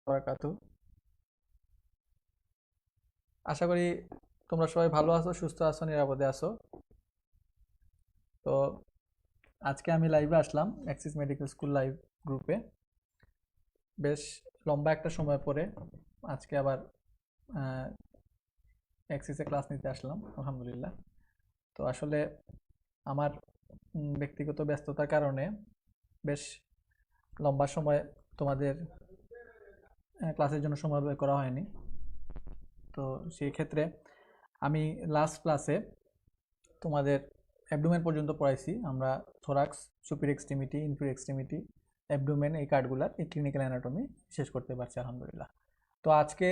বারাকাতু। আশা করি তোমরা সবাই ভালো আছো, সুস্থ আছো, নিরাপদে আছো। তো আজকে আমি লাইভে আসলাম অ্যাক্সিস মেডিকেল স্কুল লাইভ গ্রুপে। বেশ লম্বা একটা সময় পরে আজকে আবার অ্যাক্সিসে ক্লাস নিতে আসলাম, আলহামদুলিল্লাহ। তো আসলে আমার ব্যক্তিগত ব্যস্ততার কারণে বেশ লম্বা সময় তোমাদের ক্লাসের জন্য সময় বের করা হয়নি। তো সেই ক্ষেত্রে আমি লাস্ট ক্লাসে তোমাদের অ্যাবডোমেন পর্যন্ত পড়াইছি। আমরা thorax, superior extremity, inferior extremity, abdomen এই কার্ডগুলার এই ক্লিনিক্যাল অ্যানাটমি শেষ করতে পারছি আলহামদুলিল্লাহ। তো আজকে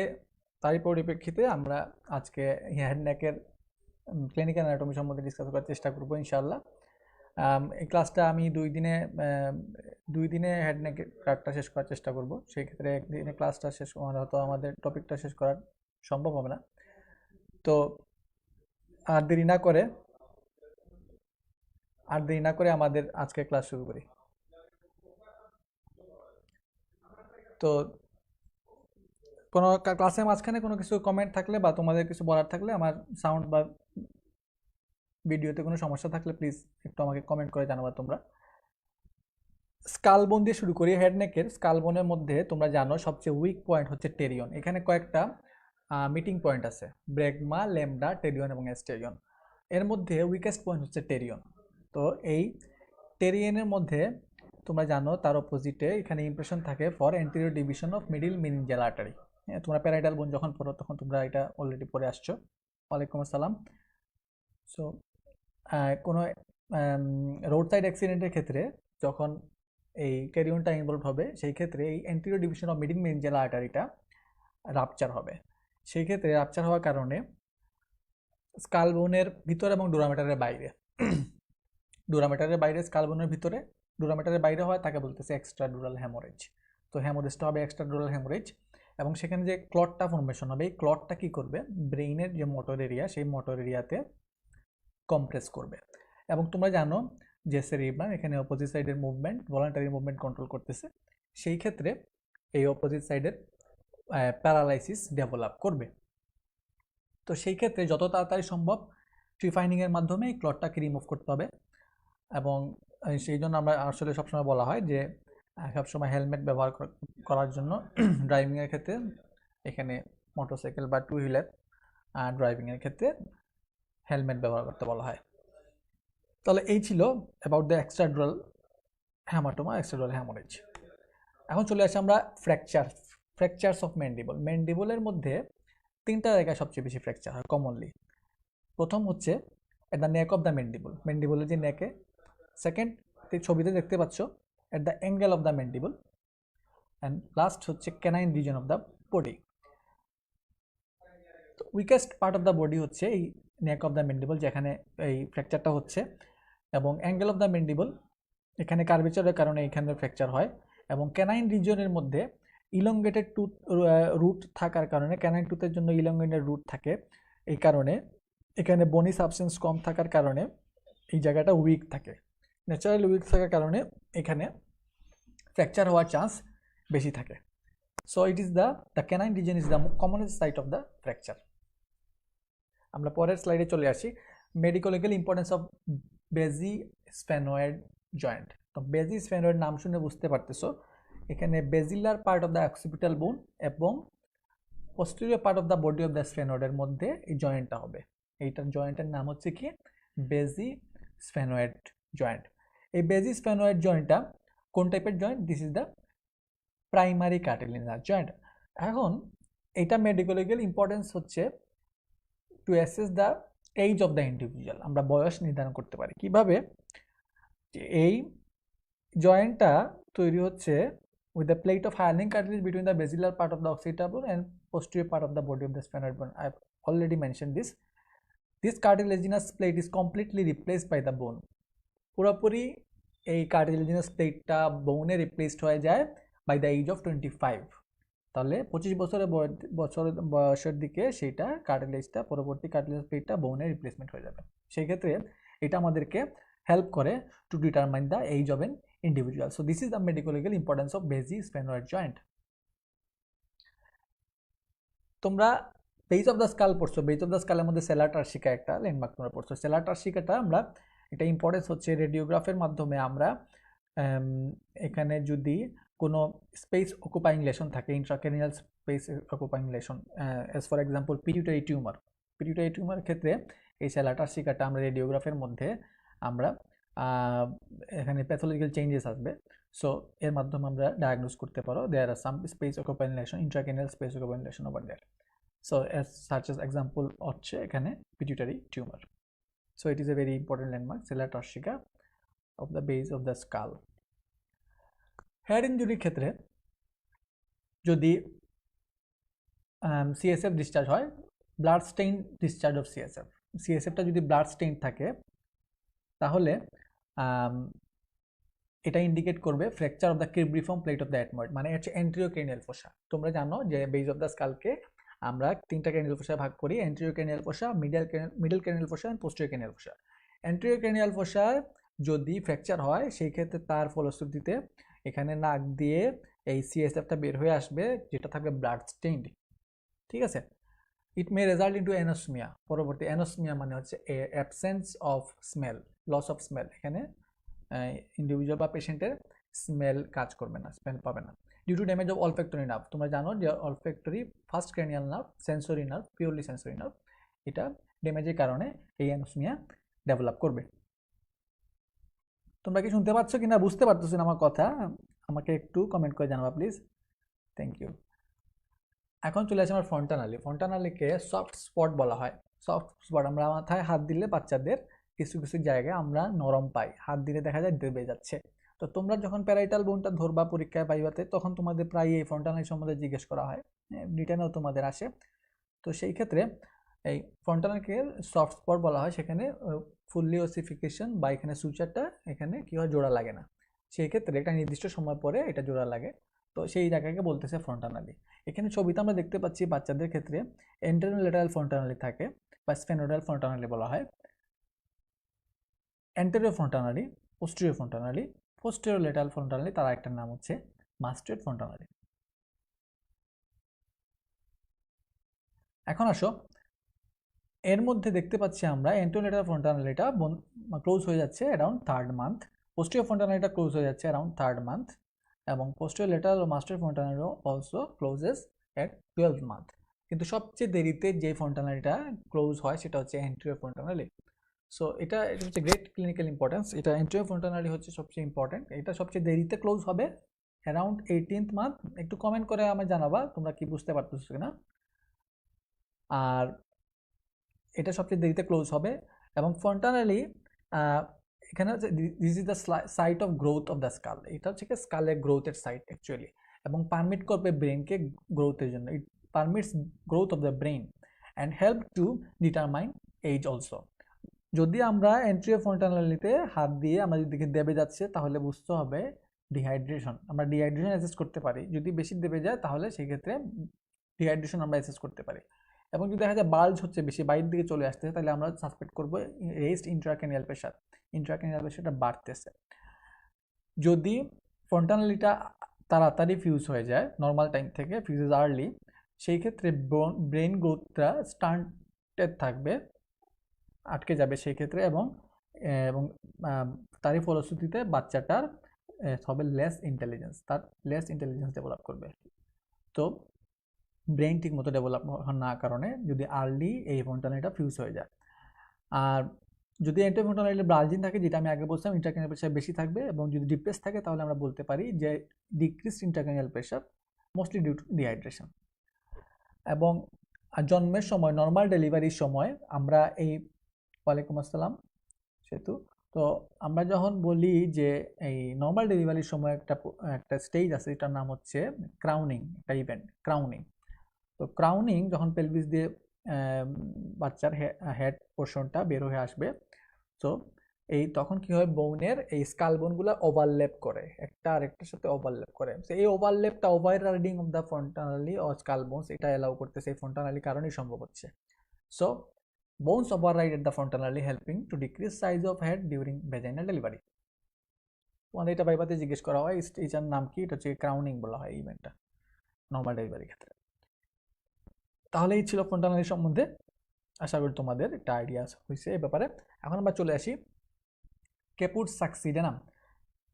তারই পরিপ্রেক্ষিতে আমরা আজকে হেড নেকের ক্লিনিক্যাল অ্যানাটমি সম্বন্ধে ডিসকাস করার চেষ্টা করবো ইনশাআল্লাহ। এই ক্লাসটা আমি দুই দিনে হেড নেকের কার্ডটা শেষ করার চেষ্টা করব। সেই ক্ষেত্রে একদিনে ক্লাসটা শেষ মানে হয়তো আমাদের টপিকটা শেষ করা সম্ভব হবে না। তো আর দেরি না করে আমাদের আজকে ক্লাস শুরু করি। তো কোনো ক্লাসের মাঝখানে কোনো কিছু কমেন্ট থাকলে বা তোমাদের কিছু বলার থাকলে, আমার সাউন্ড বা ভিডিওতে কোনো সমস্যা থাকলে প্লিজ একটু আমাকে কমেন্ট করে জানাবা তোমরা। স্কাল বোন দিয়ে শুরু করি। হেড নেকের স্কাল বোনের মধ্যে তোমরা জানো সবচেয়ে উইক পয়েন্ট হচ্ছে টেরিয়ন। এখানে কয়েকটা মিটিং পয়েন্ট আছে, ব্রেগমা, ল্যামডা, টেরিয়ন এবং অ্যাস্টেরিয়ন। এর মধ্যে উইকেস্ট পয়েন্ট হচ্ছে টেরিয়ন। তো এই টেরিয়নের মধ্যে তোমরা জানো তার অপোজিটে এখানে ইমপ্রেশন থাকে for anterior division of middle meningeal artery. তোমরা প্যারাইটাল বোন যখন পড়ো তখন তোমরা এটা অলরেডি পড়ে আসছো। ওয়ালাইকুম আসসালাম। সো কোনো রোড সাইড অ্যাক্সিডেন্টের ক্ষেত্রে যখন এই টেরিয়নটা ইনভলভ হবে, সেই ক্ষেত্রে এই anterior division of middle meningeal আর্টারিটা রাপচার হবে। সেই ক্ষেত্রে রাপচার হওয়ার কারণে স্কাল বোনের ভিতরে এবং ডুরামেটারের বাইরে ডুরামেটারের বাইরে স্কাল বোনের ভিতরে, ডুরামেটারের বাইরে হয় তাকে বলতেছে এক্সট্রা ডুরাল হ্যামোরেজ। তো হ্যামোরেজটা হবে এক্সট্রা ডুরাল হ্যামোরেজ, এবং সেখানে যে ক্লটটা ফর্মেশন হবে, এই ক্লটটা কি করবে, ব্রেইনের যে মোটর এরিয়া, সেই মোটর এরিয়াতে কম্প্রেস করবে। এবং তোমরা জানো যে সেরিব্রাম এখানে অপোজিট সাইডের মুভমেন্ট, ভলান্টারি মুভমেন্ট কন্ট্রোল করতেছে। সেই ক্ষেত্রে এই অপোজিট সাইডের প্যারালাইসিস ডেভেলপ করবে। তো সেই ক্ষেত্রে যত তাড়াতাড়ি সম্ভব ট্রিফাইনিংয়ের মাধ্যমে এই ক্লটটাকে রিমুভ করতে হবে। এবং সেই জন্য আমরা আসলে সবসময় বলা হয় যে সবসময় হেলমেট ব্যবহার করার জন্য ড্রাইভিংয়ের ক্ষেত্রে, এখানে মোটরসাইকেল বা টু হুইলার ড্রাইভিংয়ের ক্ষেত্রে হেলমেট ব্যবহার করতে বলা হয়। তাহলে এই ছিল about the extradural hematoma, extradural hemorrhage. এখন চলে আসি আমরা ফ্র্যাকচারস অফ ম্যান্ডিবলের মধ্যে তিনটা জায়গায় সবচেয়ে বেশি ফ্র্যাকচার হয় কমনলি। প্রথম হচ্ছে at the neck of the ম্যান্ডিবলের যে নেকে। সেকেন্ড, ছবিতে দেখতে পাচ্ছ at the angle of the mandible. And last হচ্ছে canine region of the body. Weakest part of the body হচ্ছে এই নেক অফ দ্য ম্যান্ডিবল, যেখানে এই ফ্র্যাকচারটা হচ্ছে, এবং অ্যাঙ্গেল অফ দ্য ম্যান্ডিবল এখানে কার্ভেচারের কারণে এখানে ফ্র্যাকচার হয়। এবং ক্যানাইন রিজনের মধ্যে ইলংগেটেড টুথ রুট থাকার কারণে, ক্যানাইন টুথের জন্য ইলংগেটেড রুট থাকে, এই কারণে এখানে বনি সাবস্টেন্স কম থাকার কারণে এই জায়গাটা উইক থাকে। ন্যাচারাল উইক থাকার কারণে এখানে ফ্র্যাকচার হওয়ার চান্স বেশি থাকে। So it is the canine region is the commonest site of the fracture. আমরা পরের স্লাইডে চলে আসি। Medicolegal importance of basi sphenoid joint. তো বেজি স্ফেনয়েড নাম শুনে বুঝতে পারতেছো, এখানে basilar part of the occipital bone এবং posterior part of the body of the স্ফেনয়েডের মধ্যে এই জয়েন্টটা হবে। এইটার জয়েন্টের নাম হচ্ছে কি, বেজি স্ফেনয়েড জয়েন্ট। এই বেজি স্ফেনয়েড জয়েন্টটা কোন টাইপের joint? This is the primary cartilaginous joint. এখন এটা মেডিকোলজিক্যাল ইম্পর্টেন্স হচ্ছে to assess the age of the individual. আমরা বয়স নির্ধারণ করতে পারি কিভাবে? এই জয়েন্টটা তৈরি হচ্ছে with the plate of hyaline cartilage between the basilar part of the occipital bone and posterior part of the body of the sphenoid bone. I have already mentioned this. This cartilaginous plate is completely replaced by the bone. পুরোপুরি এই cartilaginous প্লেটটা বোনে replaced হয়ে যায় by the age of 25। তাহলে 25 বয়সের দিকে সেইটা কার্টিলেজটা, পরবর্তী কার্টিলেজ প্লেটটা বোনে রিপ্লেসমেন্ট হয়ে যাবে। সেই ক্ষেত্রে এটা আমাদেরকে হেল্প করে to determine the age of an individual. So this is the medical importance of basic sphenoid joint. তোমরা বেজ অফ দ্য স্কাল পড়ছো, বেজ অফ দ্য স্কালের মধ্যে সেলার টার্সিকা একটা ল্যান্ডমার্ক তোমরা পড়ছো। সেলার টার্সিকাটা আমরা, এটা ইম্পর্টেন্স হচ্ছে রেডিওগ্রাফের মাধ্যমে আমরা এখানে যদি কোনো স্পেস অকুপাইং লেশন থাকে, intracranial space occupying lesion, as for example pituitary tumour, pituitary tumour ক্ষেত্রে এই সেলার টার্সিকাটা আমরা রেডিওগ্রাফের মধ্যে আমরা এখানে প্যাথোলজিক্যাল চেঞ্জেস আসবে, সো এর মাধ্যমে আমরা ডায়াগনোস করতে পারো there are some space occupying lesion, intracranial space occupying lesion over there. So as such as example হচ্ছে এখানে pituitary tumour. So it is a very important landmark sella turcica of the base of the skull. Head ইঞ্জুরির ক্ষেত্রে যদি CSF discharge হয়, blood stain discharge of CSF, সিএসএফটা যদি blood stain থাকে তাহলে এটা ইন্ডিকেট করবে fracture of the cribriform plate of the ethmoid, মানে হচ্ছে এন্টেরিয়র ক্রেনিয়াল ফোসা। তোমরা জানো যে বেস অফ দ্য স্কালকে আমরা তিনটা ক্রেনিয়াল ফোসায় ভাগ করি, anterior cranial fossa, middle cranial fossa and posterior cranial fossa. Anterior cranial ফোসায় যদি ফ্র্যাকচার হয় সেই ক্ষেত্রে তার ফলশ্রুতিতে এখানে নাক দিয়ে এই সিএসএফটা বের হয়ে আসবে, যেটা থাকবে ব্লাড স্টেইনড, ঠিক আছে। It may result into anosmia, পরবর্তী অ্যানোসমিয়া মানে হচ্ছে absence of smell, loss of smell, এখানে ইন্ডিভিজুয়াল বা পেশেন্টের স্মেল কাজ করবে না, স্মেল পাবে না। Due to damage of olfactory nerve, তোমরা জানো যে olfactory first cranial nerve, sensory nerve, purely sensory nerve, এটা ড্যামেজের কারণে এই অ্যানোসমিয়া ডেভেলপ করবে। তোমরা কি শুনতে পাচ্ছ কিনা, বুঝতে পারতেছো না আমার কথা? আমাকে একটু কমেন্ট করে জানাবা প্লিজ, থ্যাংক ইউ। এখন চলে আসে আমার ফন্টানালি। ফন্টানালিকে সফট স্পট বলা হয়। সফট স্পট, আমরা মাথায় হাত দিলে বাচ্চাদের কিছু কিছু জায়গায় আমরা নরম পাই, হাত দিলে দেখা যায় দেবে যাচ্ছে। তো তোমরা যখন প্যারাইটাল বোনটা ধরবা পরীক্ষায় পাইবাতে, তখন তোমাদের প্রায় এই ফন্টানালি সম্বন্ধে জিজ্ঞেস করা হয়, রিটেনেও তোমাদের আসে। তো সেই ক্ষেত্রে এই ফন্টানালকে সফট স্পট বলা হয়, সেখানে ফুললি ওসিফিকেশন বা এখানে সুচারটা এখানে কি হয়, জোড়া লাগে না, সেই ক্ষেত্রে একটা নির্দিষ্ট সময় পরে এটা জোড়া লাগে, তো সেই জায়গাকে বলতেছে ফন্টানালি। এখানে ছবিতে আমরা দেখতে পাচ্ছি বাচ্চাদের ক্ষেত্রে এন্টেরোলেটারাল ফন্টানালি থাকে বা স্ফেনোডাল ফন্টানালি বলা হয়। Anterior fontanelle, posterior fontanelle, posterior lateral fontanelle, তার একটা নাম হচ্ছে মাস্টেড ফন্টানালি। এখন আসো, এর মধ্যে দেখতে পাচ্ছি আমরা অ্যান্টেরোলেটারাল ফন্টানালিটা ক্লোজ হয়ে যাচ্ছে অ্যারাউন্ড 3rd মান্থ, পোস্টেরিয়র ফন্টানালিটা ক্লোজ হয়ে যাচ্ছে অ্যারাউন্ড 3rd মান্থ, এবং পোস্টেরিয়র লেটারাল ও মাস্টেড ফন্টানালিও also closes at 12th month. কিন্তু সবচেয়ে দেরিতে যে ফন্টানালিটা ক্লোজ হয় সেটা হচ্ছে অ্যান্টেরিয়র ফন্টানালি। সো এটা হচ্ছে গ্রেট ক্লিনিক্যাল ইম্পর্টেন্স, এটা অ্যান্টেরিয়র ফন্টানালি হচ্ছে সবচেয়ে ইম্পর্টেন্ট, এটা সবচেয়ে দেরিতে ক্লোজ হবে অ্যারাউন্ড 18th মান্থ। একটু কমেন্ট করে আমায় জানাবা তোমরা কি বুঝতে পারতেছো কিনা। আর এটা সবচেয়ে দেরিতে ক্লোজ হবে, এবং ফন্টানালি এখানে হচ্ছে this is the site of growth of the skull, এটা হচ্ছে স্কালের গ্রোথের সাইট অ্যাকচুয়ালি, এবং পারমিট করবে ব্রেনকে গ্রোথের জন্য, it permits growth of the brain and help to determine age also. যদি আমরা অ্যান্টেরিয়র ফন্টানালিতে হাত দিয়ে আমাদের দিকে দেবে যাচ্ছে, তাহলে বুঝতে হবে ডিহাইড্রেশন, আমরা ডিহাইড্রেশন অ্যাসেস করতে পারি, যদি বেশি দেবে যায় তাহলে সেই ক্ষেত্রে ডিহাইড্রেশন আমরা অ্যাসেস করতে পারি। এবং যদি দেখা যায় বাল্জ হচ্ছে বেশি, বাইরের দিকে চলে আসতেছে, তাহলে আমরা সাসপেক্ট করবো রেজড ইন্ট্রাক্রেনিয়াল প্রেশার, ইন্ট্রাক্রেনিয়াল প্রেশারটা বাড়তেছে। যদি ফন্টানালিটা তাড়াতাড়ি ফিউজ হয়ে যায় নর্মাল টাইম থেকে, ফিউজেস আর্লি, সেই ক্ষেত্রে ব্রেন গ্রোথটা স্টান্টেড থাকবে, আটকে যাবে সেই ক্ষেত্রে, এবং এবং তারই ফলশ্রুতিতে বাচ্চাটার হবে লেস ইন্টেলিজেন্স, তার লেস ইন্টেলিজেন্স ডেভেলপ করবে। তো ব্রেন ঠিক মতো ডেভেলপ না কারণে যদি আর্লি এই ফন্টানালিটা ফিউজ হয়ে যায়। আর যদি অ্যান্টেরিয়র ফন্টানালি ব্রালজিন থাকে, যেটা আমি আগে বলছিলাম, ইন্ট্রাক্রেনিয়াল প্রেশার বেশি থাকবে, এবং যদি ডিপ্রেস থাকে তাহলে আমরা বলতে পারি যে decreased intracranial pressure, mostly due to dehydration. এবং জন্মের সময়, নর্মাল ডেলিভারির সময় আমরা এই, ওয়ালাইকুম আসসালাম সেতু, তো আমরা যখন বলি যে এই নর্মাল ডেলিভারির সময় একটা স্টেজ আছে, এটার নাম হচ্ছে ক্রাউনিং, একটা ইভেন্ট ক্রাউনিং। তো ক্রাউনিং যখন পেলভিস দিয়ে বাচ্চার হেড পোর্শনটা বের হয়ে আসবে, তো এই তখন কি হয়, বোনের এই স্কাল বোনগুলো ওভারল্যাপ করে, একটা আরেকটার সাথে ওভারল্যাপ করে, এই ওভারল্যাপটা ওভাররাইডিং অফ দ্য ফন্টানালি ও স্কাল বোনস, এটা এলাও করতেছে, এই ফন্টানালি কারণেই সম্ভব হচ্ছে। So bones override at the frontalie helping to decrease size of head during vaginal delivery. তোমাদের এটা বাইবাতে জিজ্ঞেস করা হয় স্টেজের নাম কি, এটা হচ্ছে ক্রাউনিং বলা হয় ইভেন্টটা নর্মাল ডেলিভারির ক্ষেত্রে। তাহলে এই ছিল ফ্রন্টাল অ্যানালি সম্বন্ধে। আশা করি তোমাদের একটা আইডিয়া হয়েছে এই ব্যাপারে। এখন আমরা চলে আসি ক্যাপুট সাকসিডেনাম।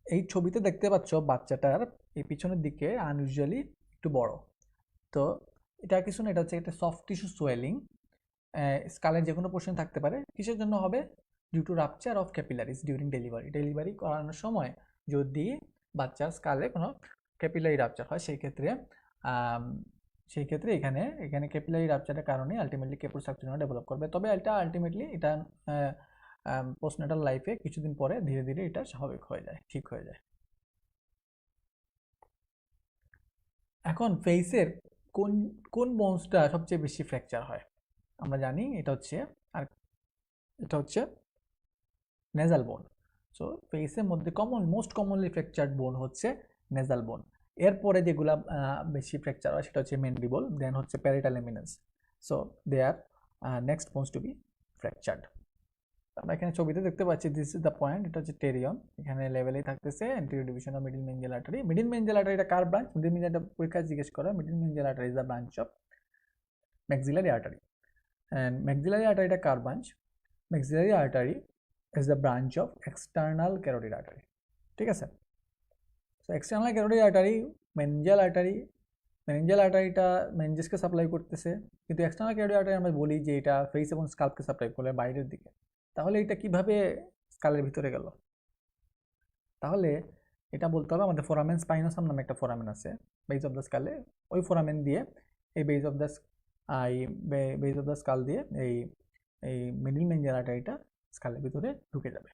এই ছবিতে দেখতে পাচ্ছ বাচ্চাটার এই পিছনের দিকে আনইউজুয়ালি একটু বড়। তো এটা কিছু না, এটা হচ্ছে একটা সফট টিস্যু সোয়েলিং। স্কালের যে কোনো পোর্শন থাকতে পারে। কিসের জন্য হবে? Due to rupture of capillaries during delivery. Delivery করানোর সময় যদি বাচ্চার স্কালে কোনো ক্যাপিলারি রাপচার হয় সেই ক্ষেত্রে এখানে এখানে ক্যাপিলারি রাপচারের কারণে আলটিমেটলি ক্যাপুট সাকসিডেনাম ডেভেলপ করবে। তবে এটা আলটিমেটলি এটা পোস্টনাটাল লাইফে কিছুদিন পরে ধীরে ধীরে এটা স্বাভাবিক হয়ে যায়, ঠিক হয়ে যায়। এখন ফেসের কোন কোন বোনসটা সবচেয়ে বেশি ফ্র্যাকচার হয়? আমরা জানি এটা হচ্ছে নেজাল বোন। সো ফেসের মধ্যে মোস্ট কমনলি ফ্র্যাকচার্ড বোন হচ্ছে নেজাল বোন। এরপরে যেগুলা বেশি ফ্র্যাকচার হয় সেটা হচ্ছে ম্যান্ডিবল, দেন হচ্ছে parietal eminence. So they are next bones to be fractured. আমরা এখানে ছবিতে দেখতে পাচ্ছি দিস ইজ দ্য পয়েন্ট, এটা হচ্ছে টেরিয়ন। এখানে লেভেলেই থাকতেছে anterior division of middle meningeal artery. Middle meningeal আর্টারিটা কার ব্রাঞ্চ? মিডল মেনজিয়াল পরীক্ষায় জিজ্ঞেস করা। Middle meningeal artery is the branch of maxillary artery. And maxillary আর্টারিটা কার branch? Maxillary artery is the branch of external carotid artery. ঠিক আছে? So external carotid artery, meningeal আর্টারিটা মেনিনজাসকে সাপ্লাই করতেছে, কিন্তু এক্সটার্নাল ক্যারোটিড আর্টারি আমরা বলি যে এটা ফেস এবং স্কাল্পকে সাপ্লাই করে বাইরের দিকে। তাহলে এটা কিভাবে স্কালের ভিতরে গেল? তাহলে এটা বলতে হবে আমাদের ফোরামেন স্পাইনোসাম নামে একটা ফোরামেন আছে বেজ অফ দ্য স্কালে। ওই ফোরামেন দিয়ে এই বেজ অফ দ্য স্কাল দিয়ে এই মিডল মেনজিয়াল আর্টারিটা স্কালের ভিতরে ঢুকে যাবে।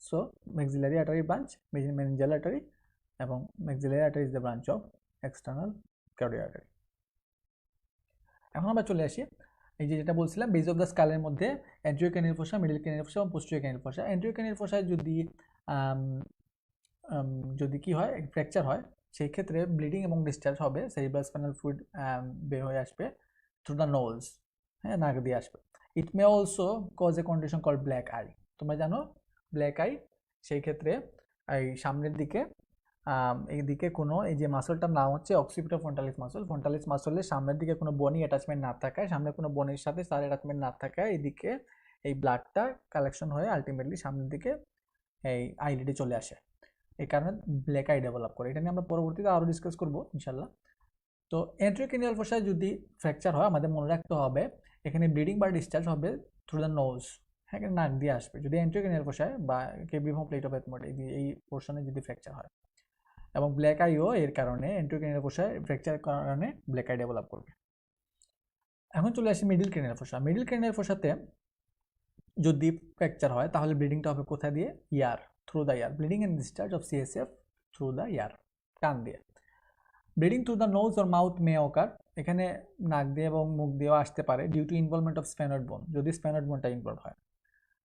So maxillary artery branch, meningeal artery, এবং maxillary artery is the branch of external carotid artery. এখন আমরা চলে আসি এই যে যেটা বলছিলাম বেজ অফ দ্য স্কালের মধ্যে অ্যান্টেরিয়র ক্যানিয়াল ফোসা, মিডল ক্যানিয়াল ফোসা এবং পোস্টেরিয়র ক্যানিয়াল ফোসা। অ্যান্টেরিয়র ক্যানিয়াল ফোসায় যদি কি হয়, ফ্র্যাকচার হয়, সেই ক্ষেত্রে ব্লিডিং এবং ডিসচার্জ হবে, সেরিব্রাল স্পাইনাল ফ্লুইড বের হয়ে আসবে থ্রু দ্য নোজ, হ্যাঁ, নাক দিয়ে আসবে। It may also cause a condition call black eye. তোমরা জানো ব্ল্যাক আই, সেই ক্ষেত্রে এই সামনের দিকে এইদিকে কোনো এই যে মাসলটার নাম হচ্ছে অক্সিপিটো ফ্রন্টালিস মাসল। ফ্রন্টালিস মাসলের সামনের দিকে কোনো বনি অ্যাটাচমেন্ট না থাকায়, সামনে কোনো বনির সাথে তার অ্যাটাচমেন্ট না থাকায় এদিকে এই ব্লাডটা কালেকশন হয়ে আলটিমেটলি সামনের দিকে এই আইলিডে চলে আসে। এই কারণে ব্ল্যাক আই ডেভেলপ করে। এটা নিয়ে আমরা পরবর্তীতে আরও ডিসকাস করবো ইনশাল্লাহ। তো অ্যান্টেরিয়র ফোসায় যদি ফ্র্যাকচার হয় আমাদের মনে রাখতে হবে এখানে ব্লিডিং বা ডিসচার্জ হবে থ্রু দ্য নোজ, হ্যাঁ, নাক দিয়ে আসবে যদি অ্যান্টেরিয়র ফোসায় বা কেব্রিফর্ম প্লেট অফ এথমোড এই পোর্শনে যদি ফ্র্যাকচার হয়। এবং ব্ল্যাক আইও এর কারণে অ্যান্টেরিয়র ফোসায় ফ্র্যাকচার কারণে ব্ল্যাক আই ডেভেলপ করবে। এখন চলে আসি middle cranial fossa. Middle cranial ফোসাতে যদি ফ্র্যাকচার হয় তাহলে ব্লিডিংটা হবে কোথায় দিয়ে? Ear, through the ear. Bleeding and discharge of CSF through the ear, কান দিয়ে। Bleeding through the nose or mouth may occur, এখানে নাক দিয়ে এবং মুখ দিয়েও আসতে পারে due to involvement of sphenoid bone, যদি স্প্যানয়েড বোনটা ইনভলভ হয়।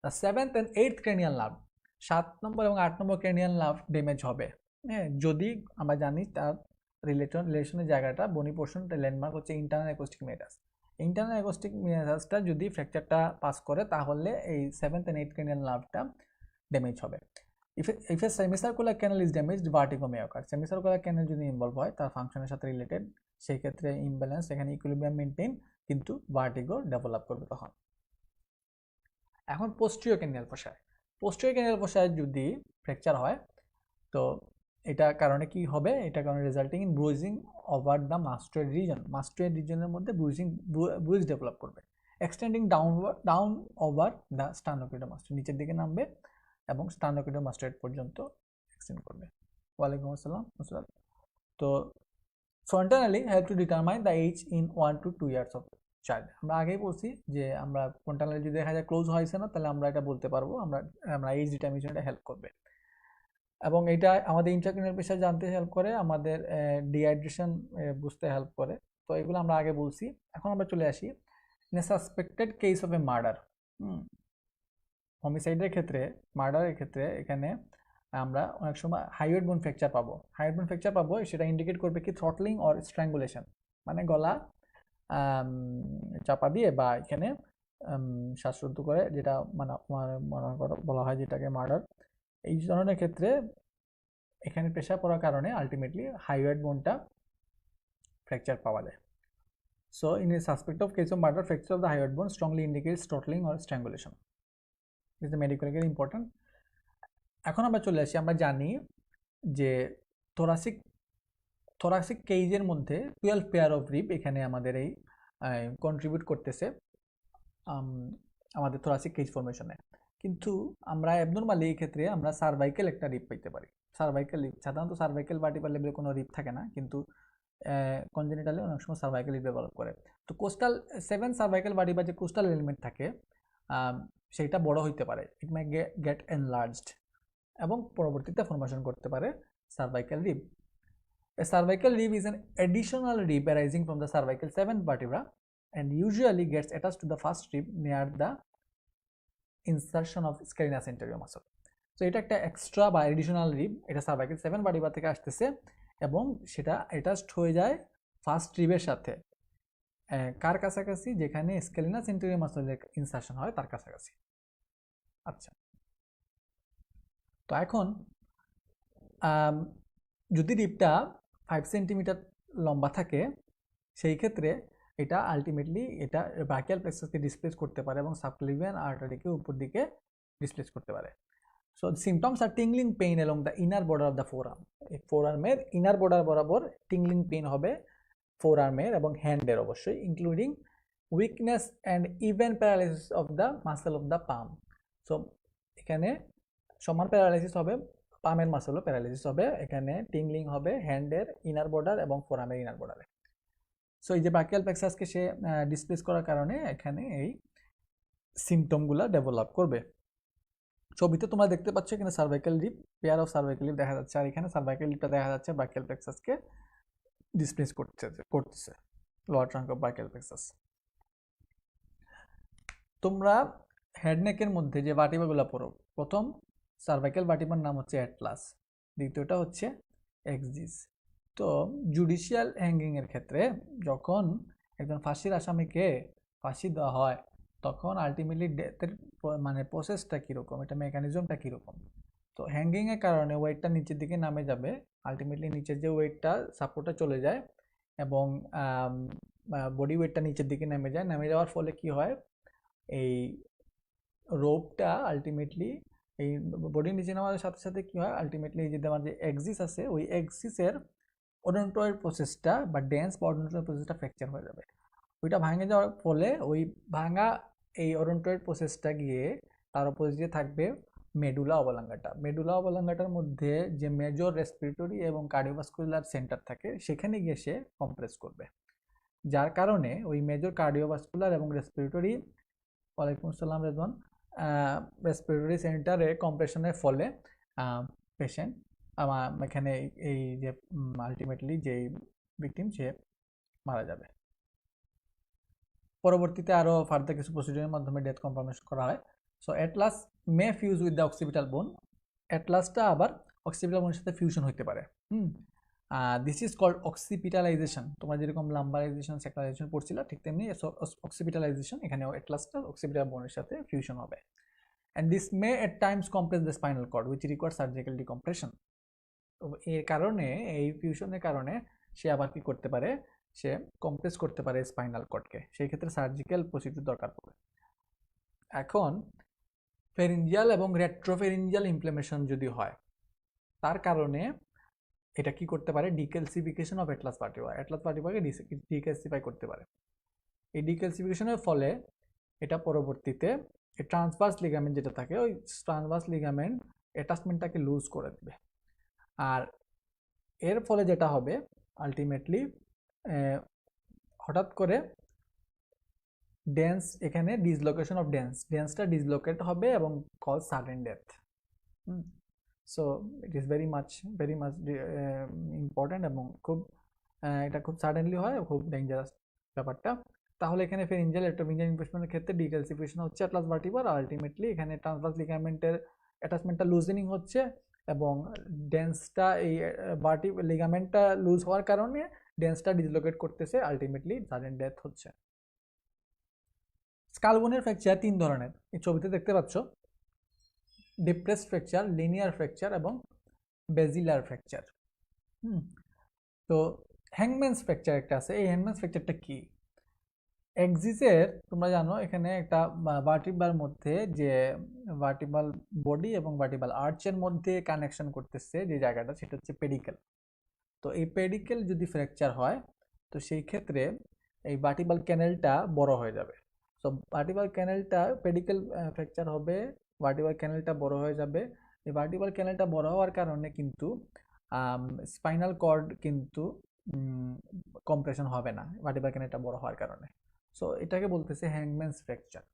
The 7th and 8th cranial nerve, 7 নম্বর এবং 8 নম্বর ক্রেনিয়াল নার্ভ ড্যামেজ হবে, হ্যাঁ, যদি আমরা জানি তার রিলেশনের জায়গাটা বনি পোর্শন, ল্যান্ডমার্ক হচ্ছে internal acoustic meatus. Internal acoustic মেটাসটা যদি ফ্র্যাকচারটা পাস করে তাহলে এই 7th and 8th ক্রেনিয়াল নার্ভটা ড্যামেজ হবে। If a semicircular canal is damaged, vertigo may occur. Semicircular canal যদি ইনভলভ হয় তার ফাংশনের সাথে রিলেটেড, সেই ক্ষেত্রে ইমব্যালেন্স, এখানে ইকুইলিব্রিয়াম মেইনটেইন, কিন্তু ভার্টিগো ডেভেলপ করবে তখন। এখন পোস্টেরিয়র ক্যানিয়াল ফোসায়, পোস্টেরিয়র ক্যানিয়াল ফোসায় যদি ফ্র্যাকচার হয় তো এটা কারণে কি হবে? এটা কারণে resulting in bruising over the mastoid region. Mastoid রিজনের মধ্যে ব্রুজ ডেভেলপ করবে, extending down over the sternocleidomastoid, নিচের দিকে নামবে এবং স্টার্নোক্লিডোমাস্টয়েড পর্যন্ত এক্সটেন্ড করবে। ওয়ালাইকুম আসসালাম। তো fontanelle have to determine the age in 1 to 2 years of child. আমরা আগেই বলছি যে আমরা ফ্রন্টালি যদি দেখা যায় ক্লোজ হয়েছে না তাহলে আমরা এটা বলতে পারবো, আমরা এজ ডিটারমিনেশনটা হেল্প করবে। এবং এটা আমাদের ইন্ট্রাক্রেনিয়াল প্রেশার জানতে হেল্প করে, আমাদের ডিহাইড্রেশন বুঝতে হেল্প করে। তো এগুলো আমরা আগে বলছি। এখন আমরা চলে আসি suspected case of a murder. হোমিসাইডের ক্ষেত্রে, মার্ডারের ক্ষেত্রে এখানে আমরা অনেক সময় হাইওয়েড বোন ফ্র্যাকচার পাবো। হাইওয়েড বোন ফ্র্যাকচার পাবো, সেটা ইন্ডিকেট করবে কি থ্রটলিং অর স্ট্র্যাঙ্গুলেশন, মানে গলা চাপা দিয়ে বা এখানে শ্বাসরুদ্ধ করে, যেটা মানে বলা হয় যেটাকে মার্ডার। এই ধরনের ক্ষেত্রে এখানে প্রেশার পড়ার কারণে আলটিমেটলি হাইওয়েড বোনটা ফ্র্যাকচার পাওয়া যায়। So in a suspect of case of murder, fracture of the hyoid bone strongly indicates throttling or strangulation. This is medically important. এখন আমরা চলে আসি, আমরা জানি যে thoracic কেজের মধ্যে 12 পেয়ার অফ রিব এখানে আমাদের এই কন্ট্রিবিউট করতেছে আমাদের thoracic কেজ ফর্মেশনে। কিন্তু আমরা অ্যাবনরমালি এই ক্ষেত্রে আমরা সার্ভাইকেল একটা রিব পাইতে পারি। সার্ভাইকেল রিব সাধারণত সার্ভাইকেল ভার্টিব্রাল লেভেলে কোনো রিব থাকে না, কিন্তু কনজেনিটালি অনেক সময় সার্ভাইকেল রিব ডেভেলপ করে। তো কোস্টাল 7 সার্ভাইকেল ভার্টিব্রা যে কোস্টাল এলিমেন্ট থাকে সেইটা বড় হইতে পারে, ইট মে গেট এনলার্জড, এবং পরবর্তীতে ফর্মেশন করতে পারে cervical rib. A cervical rib is an additional rib arising from the cervical 7th vertebra and usually gets attached to the first rib near the insertion of scalenus anterior muscle. So এটা একটা extra বা additional rib, এটা cervical 7 vertebra থেকে আসতেছে এবং সেটা attached হয়ে যায় ফার্স্ট রিবের সাথে। কার কাছাকাছি? যেখানে স্কেলিনাস এন্টেরিয়র মাসলের ইনসারশন হয় তার কাছাকাছি। আচ্ছা, তো এখন যদি রিবটা 5 সেন্টিমিটার লম্বা থাকে সেই ক্ষেত্রে এটা আলটিমেটলি এটা ব্রাকিয়াল প্লেক্সাসকে ডিসপ্লেস করতে পারে এবং সাবক্লিভিয়ান আর্টারিকে উপর দিকে ডিসপ্লেস করতে পারে। So symptoms are tingling pain along the inner border of the forearm. এই ফোরআর্মের ইনার বর্ডার বরাবর টিংলিং পেইন হবে ফোরআর্মের এবং হ্যান্ডের অবশ্যই, including weakness and even paralysis of the muscle of the palm. So এখানে সমান প্যারালাইসিস হবে, পামের মাসেলও প্যারালাইসিস হবে, এখানে টিংলিং হবে হ্যান্ডের ইনার বর্ডার এবং ফোরআর্মের ইনার বর্ডারে। সো এই যে ব্রাকিয়াল প্লেক্সাসকে সে ডিসপ্লেস করার কারণে এখানে এই সিমটমগুলো ডেভেলপ করবে। ছবিতে তোমরা দেখতে পাচ্ছ এখানে cervical rib, pair of cervical rib দেখা যাচ্ছে, আর এখানে সার্ভাইকাল রিবটা দেখা যাচ্ছে ব্রাকিয়াল প্লেক্সাসকে ডিসপ্লেস করতেছে, lower trunk of brachial plexus. তোমরা হেড নেকের মধ্যে যে ভার্টিব্রাগুলো পড়ো, প্রথম সার্ভাইকাল ভার্টিব্রার নাম হচ্ছে অ্যাটলাস, দ্বিতীয়টা হচ্ছে এক্সিস। তো জুডিশিয়াল হ্যাঙ্গিংয়ের ক্ষেত্রে যখন একজন ফাঁসির আসামিকে ফাঁসি দেওয়া হয় তখন আলটিমেটলি ডেথের মানে প্রসেসটা কীরকম, এটা মেকানিজমটা কীরকম। তো হ্যাঙ্গিংয়ের কারণে ওয়েটটা নিচের দিকে নামে যাবে, আলটিমেটলি নিচের যে ওয়েটটা সাপোর্টে চলে যায় এবং বডি ওয়েটটা নিচের দিকে নেমে যায়, নেমে যাওয়ার ফলে কি হয়, এই রোপটা আলটিমেটলি এই বডির নিচে নামার সাথে সাথে কি হয়, আলটিমেটলি এই যে আমার যে এক্সিস আছে ওই এক্সিসের ওডন্টয়েড প্রসেসটা বা ডেন্স বা ওডন্টয়েড প্রসেসটা ফ্র্যাকচার হয়ে যাবে। ওইটা ভাঙে যাওয়ার ফলে ওই ভাঙা এই ওডন্টয়েড প্রসেসটা গিয়ে তার অপোজিটে থাকবে মেডুলা অবলাঙ্গাটা। মেডুলা অবলাঙ্গাটার মধ্যে যে মেজর রেসপিরেটরি এবং কার্ডিওভাস্কুলার সেন্টার থাকে সেখানে গিয়ে সে কম্প্রেস করবে, যার কারণে ওই মেজর কার্ডিওভাস্কুলার এবং রেসপিরেটরি, ওয়ালাইকুম আসসালাম রেজওয়ান, রেসপিরেটরি সেন্টারে কম্প্রেশনের ফলে পেশেন্ট এখানে এই যে আলটিমেটলি যে ভিকটিম সে মারা যাবে। পরবর্তীতে আরও ফার্দার কিছু প্রসিডিউরের মাধ্যমে ডেথ কনফার্মেশন করা হয়। So atlas may fuse with the occipital bone, অ্যাটলাসটা আবার অক্সিপিটাল বোনের সাথে ফিউশন হতে পারে। This is called occipitalization. তোমরা যেরকম লাম্বারাইজেশন সেক্টারাইজেশন পড়ছিল ঠিক তেমনি অক্সিপিটালাইজেশন, এখানে অ্যাটলাসটা অক্সিপিটাল বোনের সাথে ফিউশন হবে। And this may at times compress the spinal cord which require surgical decompression. তো এর কারণে এই ফিউশনের কারণে সে আবার কি করতে পারে, সে কম্প্রেস করতে পারে স্পাইনাল কর্ডকে, সেই ক্ষেত্রে সার্জিক্যাল প্রসিডিউর দরকার পড়ে। এখন ফেরিঞ্জিয়াল এবং রেট্রোফেরিঞ্জিয়াল ইনফ্লামেশন যদি হয় তার কারণে এটা কি করতে পারে, decalcification of atlas vertebra, atlas ভার্টিব্রাকে ডিক্যালসিফাই করতে পারে। এই ডিক্যালসিফিকেশনের ফলে এটা পরবর্তীতে এই ট্রান্সভার্স লিগামেন্ট যেটা থাকে ওই ট্রান্সভার্স লিগামেন্ট অ্যাটাচমেন্টটাকে লুজ করে দেবে, আর এর ফলে যেটা হবে আলটিমেটলি হঠাৎ করে ডেন্স, এখানে ডিসলোকেশন অফ ডেন্সটা ডিসলোকেট হবে এবং cause sudden death. So it is very much important এবং খুব এটা খুব সাডেনলি হয়, খুব ডেঞ্জারাস ব্যাপারটা। তাহলে এখানে ফেরিঞ্জিয়াল রেট্রোফেরিঞ্জিয়াল ইনফ্লামেশনের ক্ষেত্রে ডিক্যালসিফিকেশন হচ্ছে অ্যাটলাস ভার্টিব্রার, আলটিমেটলি এখানে ট্রান্সভার্স লিগামেন্টের অ্যাটাচমেন্টটা লুজেনিং হচ্ছে এবং ডেন্সটা এই লিগামেন্টটা লুজ হওয়ার কারণে ডেন্সটা ডিসলোকেট করতেছে, আলটিমেটলি সাডেন ডেথ হচ্ছে। স্কালবোনের ফ্র্যাকচার 3 ধরনের, এই ছবিতে দেখতে পাচ্ছ, ডিপ্রেসড ফ্র্যাকচার, লিনিয়ার ফ্র্যাকচার এবং বেজিলার ফ্র্যাকচার। তো হ্যাংম্যানস ফ্র্যাকচার একটা আছে। এই হ্যাংম্যানস ফ্র্যাকচারটা কি? এক্সিসের তোমরা জানো এখানে একটা ভার্টিব্রাল মধ্যে যে ভার্টিব্রাল বডি এবং ভার্টিব্রাল আর্চের মধ্যে কানেকশন করতেছে যে জায়গাটা সেটা হচ্ছে পেডিকেল। তো এই পেডিকেল যদি ফ্র্যাকচার হয় তো সেই ক্ষেত্রে এই ভার্টিব্রাল ক্যানেলটা বড় হয়ে যাবে। তো ভার্টিব্রাল ক্যানেলটা পেডিকেল ফ্র্যাকচার হবে, ভার্টিব্রাল ক্যানেলটা বড় হয়ে যাবে। এই ভার্টিব্রাল ক্যানেলটা বড় হওয়ার কারণে কিন্তু স্পাইনাল কর্ড কিন্তু কম্প্রেশন হবে না ভার্টিব্রাল ক্যানেলটা বড় হওয়ার কারণে। সো এটাকে বলতেছে হ্যাংম্যানস ফ্র্যাকচার।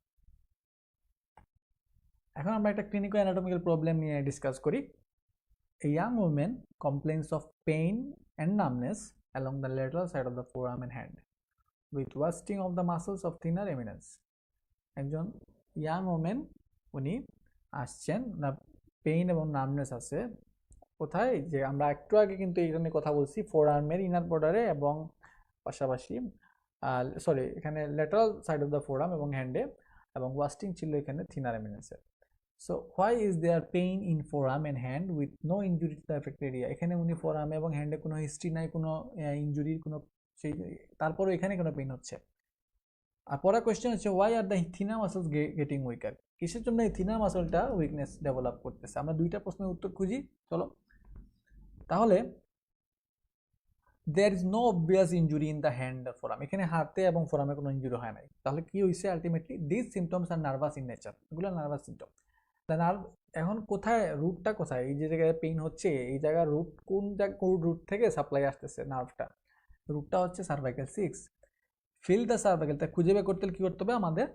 এখন আমরা একটা ক্লিনিক্যাল অ্যানাটমিক্যাল প্রবলেম নিয়ে ডিসকাস করি। A young woman complains of pain and numbness along the lateral side of the forearm and hand with wasting of the muscles of thinner eminence. একজন young women উনি আসছেন না, pain এবং numbness আছে কোথায়, যে আমরা একটু আগে কিন্তু এখানে কথা বলছি ফোর আর্মের ইনার বর্ডারে এবং পাশাপাশি এখানে lateral side of the forearm এবং হ্যান্ডে, এবং ওয়াস্টিং ছিল এখানে থিনার এমিনেন্সে। So why is there pain in forearm and hand with no injury to the affected area? এখানে উনি ফোর আর্মে এবং হ্যান্ডে কোনো হিস্ট্রি নাই, কোনো ইঞ্জুরির কোনো সেই, তারপরও এখানে কোনো পেইন হচ্ছে। আর পরের কোয়েশ্চেন হচ্ছে why are the thinner muscles getting weaker? কিসের জন্য এই থিনার মাসলটা উইকনেস ডেভেলপ করতেছে? আমরা দুইটা প্রশ্নের উত্তর খুঁজি, চলো। তাহলে there is no obvious injury in the hand আর ফোরাম, এখানে হাতে এবং ফোরামে কোনো ইঞ্জুরি হয় নাই। তাহলে কি হয়েছে ultimately? This symptoms are nervous in nature, এগুলো নার্ভাস সিমটম। নার্ভ এখন কোথায়, রুটটা কোথায়? এই যে জায়গায় পেইন হচ্ছে এই জায়গার রুট কোন রুট থেকে সাপ্লাই আসতেছে নার্ভটা? রুটটা হচ্ছে সার্ভাইকাল 6। ফিল দ্য সার্ভাইকাল, তা খুঁজে বের করতে কি করতে হবে? আমাদের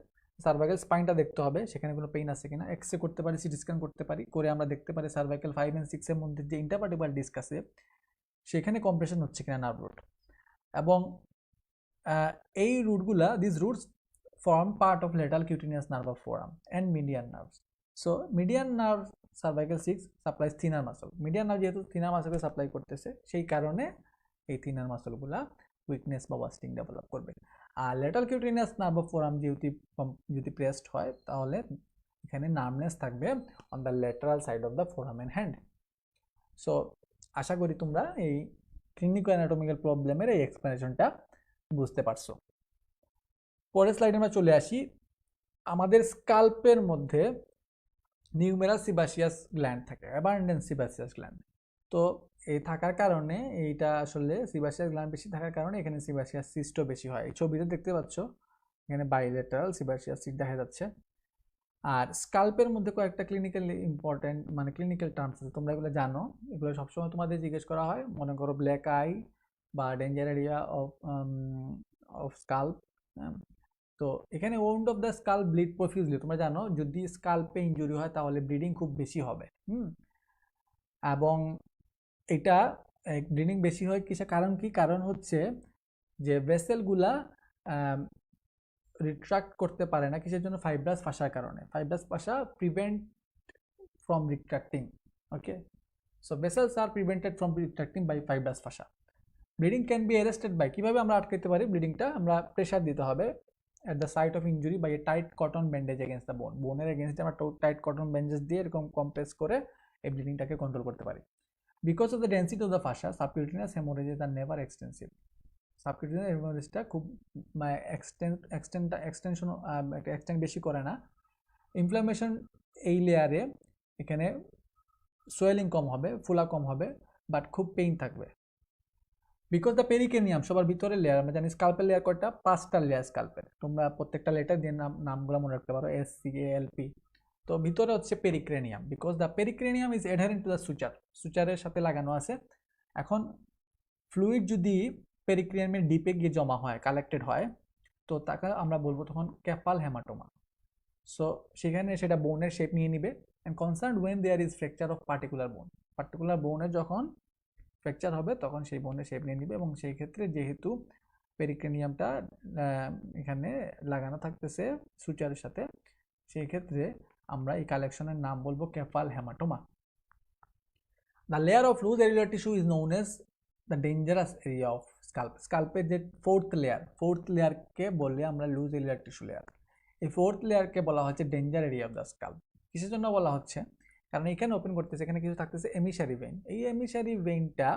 সার্ভাইকাল স্পাইনটা দেখতে হবে, সেখানে কোনো পেইন আছে কিনা। এক্সরে করতে পারি, সিটি স্ক্যান করতে পারি, করে আমরা দেখতে পারি সার্ভাইকাল 5 and 6 এর মধ্যে যে ইন্টারভার্টিব্রাল ডিস্ক আছে সেখানে কম্প্রেশন হচ্ছে কিনা নার্ভ রুট। এবং এই রুটগুলা, this roots form part of lateral cutaneous nerve of forearm and median nerves. So median nerve cervical 6 supplies thenar muscle. Median nerve যেহেতু থিনার মাসলকে সাপ্লাই করতেছে সেই কারণে এই থিনার মাসলগুলা উইকনেস বা ওয়াস্টিং ডেভেলপ করবে। আর lateral cutaneous nerve of forearm যদি প্রেসড হয় তাহলে এখানে নার্ভনেস থাকবে on the lateral side of the forearm and hand. So আশা করি তোমরা এই ক্লিনিক্যাল অ্যানাটমিক্যাল প্রবলেমের এই এক্সপ্লেনেশনটা বুঝতে পারছো। পরের স্লাইডে আমরা চলে আসি। আমাদের স্কাল্পের মধ্যে নিউমেরাস সিবাসিয়াস গ্ল্যান্ড থাকে, অ্যাবান্ডেন্স সিবাসিয়াস গ্ল্যান্ড। তো এই থাকার কারণে এইটা আসলে সিবাসিয়াস গ্ল্যান্ড বেশি থাকার কারণে এখানে সিবাসিয়াস সিস্টও বেশি হয়। এই ছবিতে দেখতে পাচ্ছ এখানে বাইলেটারাল সিবাসিয়াস সিস্ট দেখা যাচ্ছে। আর স্কাল্পের মধ্যে কয়েকটা ক্লিনিক্যালি ইম্পর্টেন্ট মানে ক্লিনিক্যাল টার্মস আছে, তোমরা এগুলো জানো। এগুলো সবসময় তোমাদের জিজ্ঞেস করা হয়, মনে করো ব্ল্যাক আই বা ডেঞ্জার এরিয়া অফ স্কাল্প। তো এখানে wound of the scalp bleed profusely, তোমরা জানো যদি স্কাল্পে ইনজুরি হয় তাহলে ব্লিডিং খুব বেশি হবে। এবং এটা ব্লিডিং বেশি হয় কিসের কারণ? কি কারণ হচ্ছে যে ভেসেলগুলা রিট্রাক্ট করতে পারে না, কিসের জন্য? ফাইব্রাস ফাসার কারণে। Fibrous ফাসা prevent from retracting. Okay, so vessels are prevented from retracting by fibrous fascia. Bleeding can be arrested by, কিভাবে আমরা আটকাতে পারি ব্লিডিংটা? আমরা প্রেসার দিতে হবে at the site of injury by a tight cotton bandage against the bone, বোনের এগেইনস্টে আমরা tight cotton bandage দিয়ে এরকম কম্প্রেস করে এই ব্লিডিংটাকে কন্ট্রোল করতে পারি। Because of the density of the fascia subcutaneous haemorrhages are never extensive. Subcutaneous হেমোরেজটা খুব এক্সটেন্ড বেশি করে না। ইনফ্লামেশন এই লেয়ারে এখানে সোয়েলিং কম হবে, ফুলা কম হবে, বাট খুব পেইন থাকবে। বিকজ দ্য পেরিকেনিয়াম সবার ভিতরে লেয়ার, আমরা জানি স্কাল্পের লেয়ার কয়টা? 5টা লেয়ার স্কাল্পের। তোমরা প্রত্যেকটা লেটার দিয়ে নামগুলো মনে রাখতে পারো, SCALP। তো ভিতরে হচ্ছে pericranium, because the pericranium is adherent to the suture, সুচারের সাথে লাগানো আছে। এখন ফ্লুইড যদি পেরিক্রেনিয়ামের ডিপে গিয়ে জমা হয়, কালেক্টেড হয়, তো তাকে আমরা বলবো তখন ক্যাপাল হেমাটোমা। সো সেখানে সেটা বোনের শেপ নিয়ে নিবে। and concerned when there is fracture of particular bone যখন ফ্র্যাকচার হবে তখন সেই বোনের শেপ নিয়ে নিবে। এবং সেই ক্ষেত্রে যেহেতু পেরিক্রেনিয়ামটা এখানে লাগানো থাকতেছে সুচারের সাথে, সেই ক্ষেত্রে আমরা এই কালেকশনের নাম বলবো cephalhaematoma. The layer of loose areolar tissue is known as the dangerous area of scalp. স্কাল্পের যে ফোর্থ লেয়ারকে বলে আমরা লুজ এরিয়ার টিস্যু লেয়ার। এই ফোর্থ লেয়ারকে বলা হচ্ছে danger area of the scalp. কিসের জন্য বলা হচ্ছে? কারণ এখানে ওপেন করতেছে, এখানে কিছু থাকতেছে এমিসারি ভেইন। এই এমিসারি ভেইনটা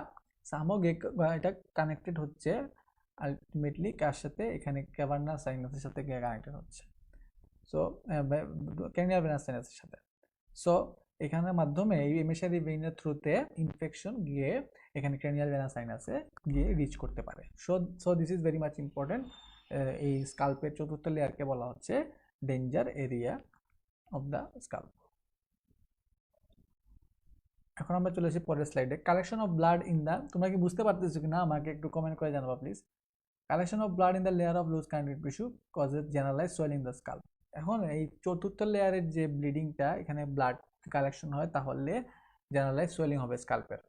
সামগ্রিক এটা কানেক্টেড হচ্ছে আলটিমেটলি কার সাথে, এখানে ক্যাভার্নাস সাইনাসের সাথে কানেক্টেড হচ্ছে। সো ক্যানিয়াল ভেনাস সাইনাসের সাথে। সো এখানের মাধ্যমে এই এমিসারি ভেইনের থ্রুতে ইনফেকশন গিয়ে এখানে ক্রেনিয়াল ভেনাস সাইনাসে গিয়ে রিচ করতে পারে। So this is very much important. এই স্কাল্পের চতুর্থ লেয়ারকে বলা হচ্ছে danger area of the scalp. এখন আমরা চলে আসি পরের স্লাইডে। Collection of blood in the, তোমরা কি বুঝতে পারতেছো কিনা আমাকে একটু কমেন্ট করে জানাবা please. Collection of blood in the layer of loose connective tissue causes generalize swelling the scalp. এখন এই চতুর্থ লেয়ারের যে ব্লিডিংটা এখানে ব্লাড কালেকশন হয়, তাহলে জেনারেলাইজ সোয়েলিং হবে স্কাল্পের।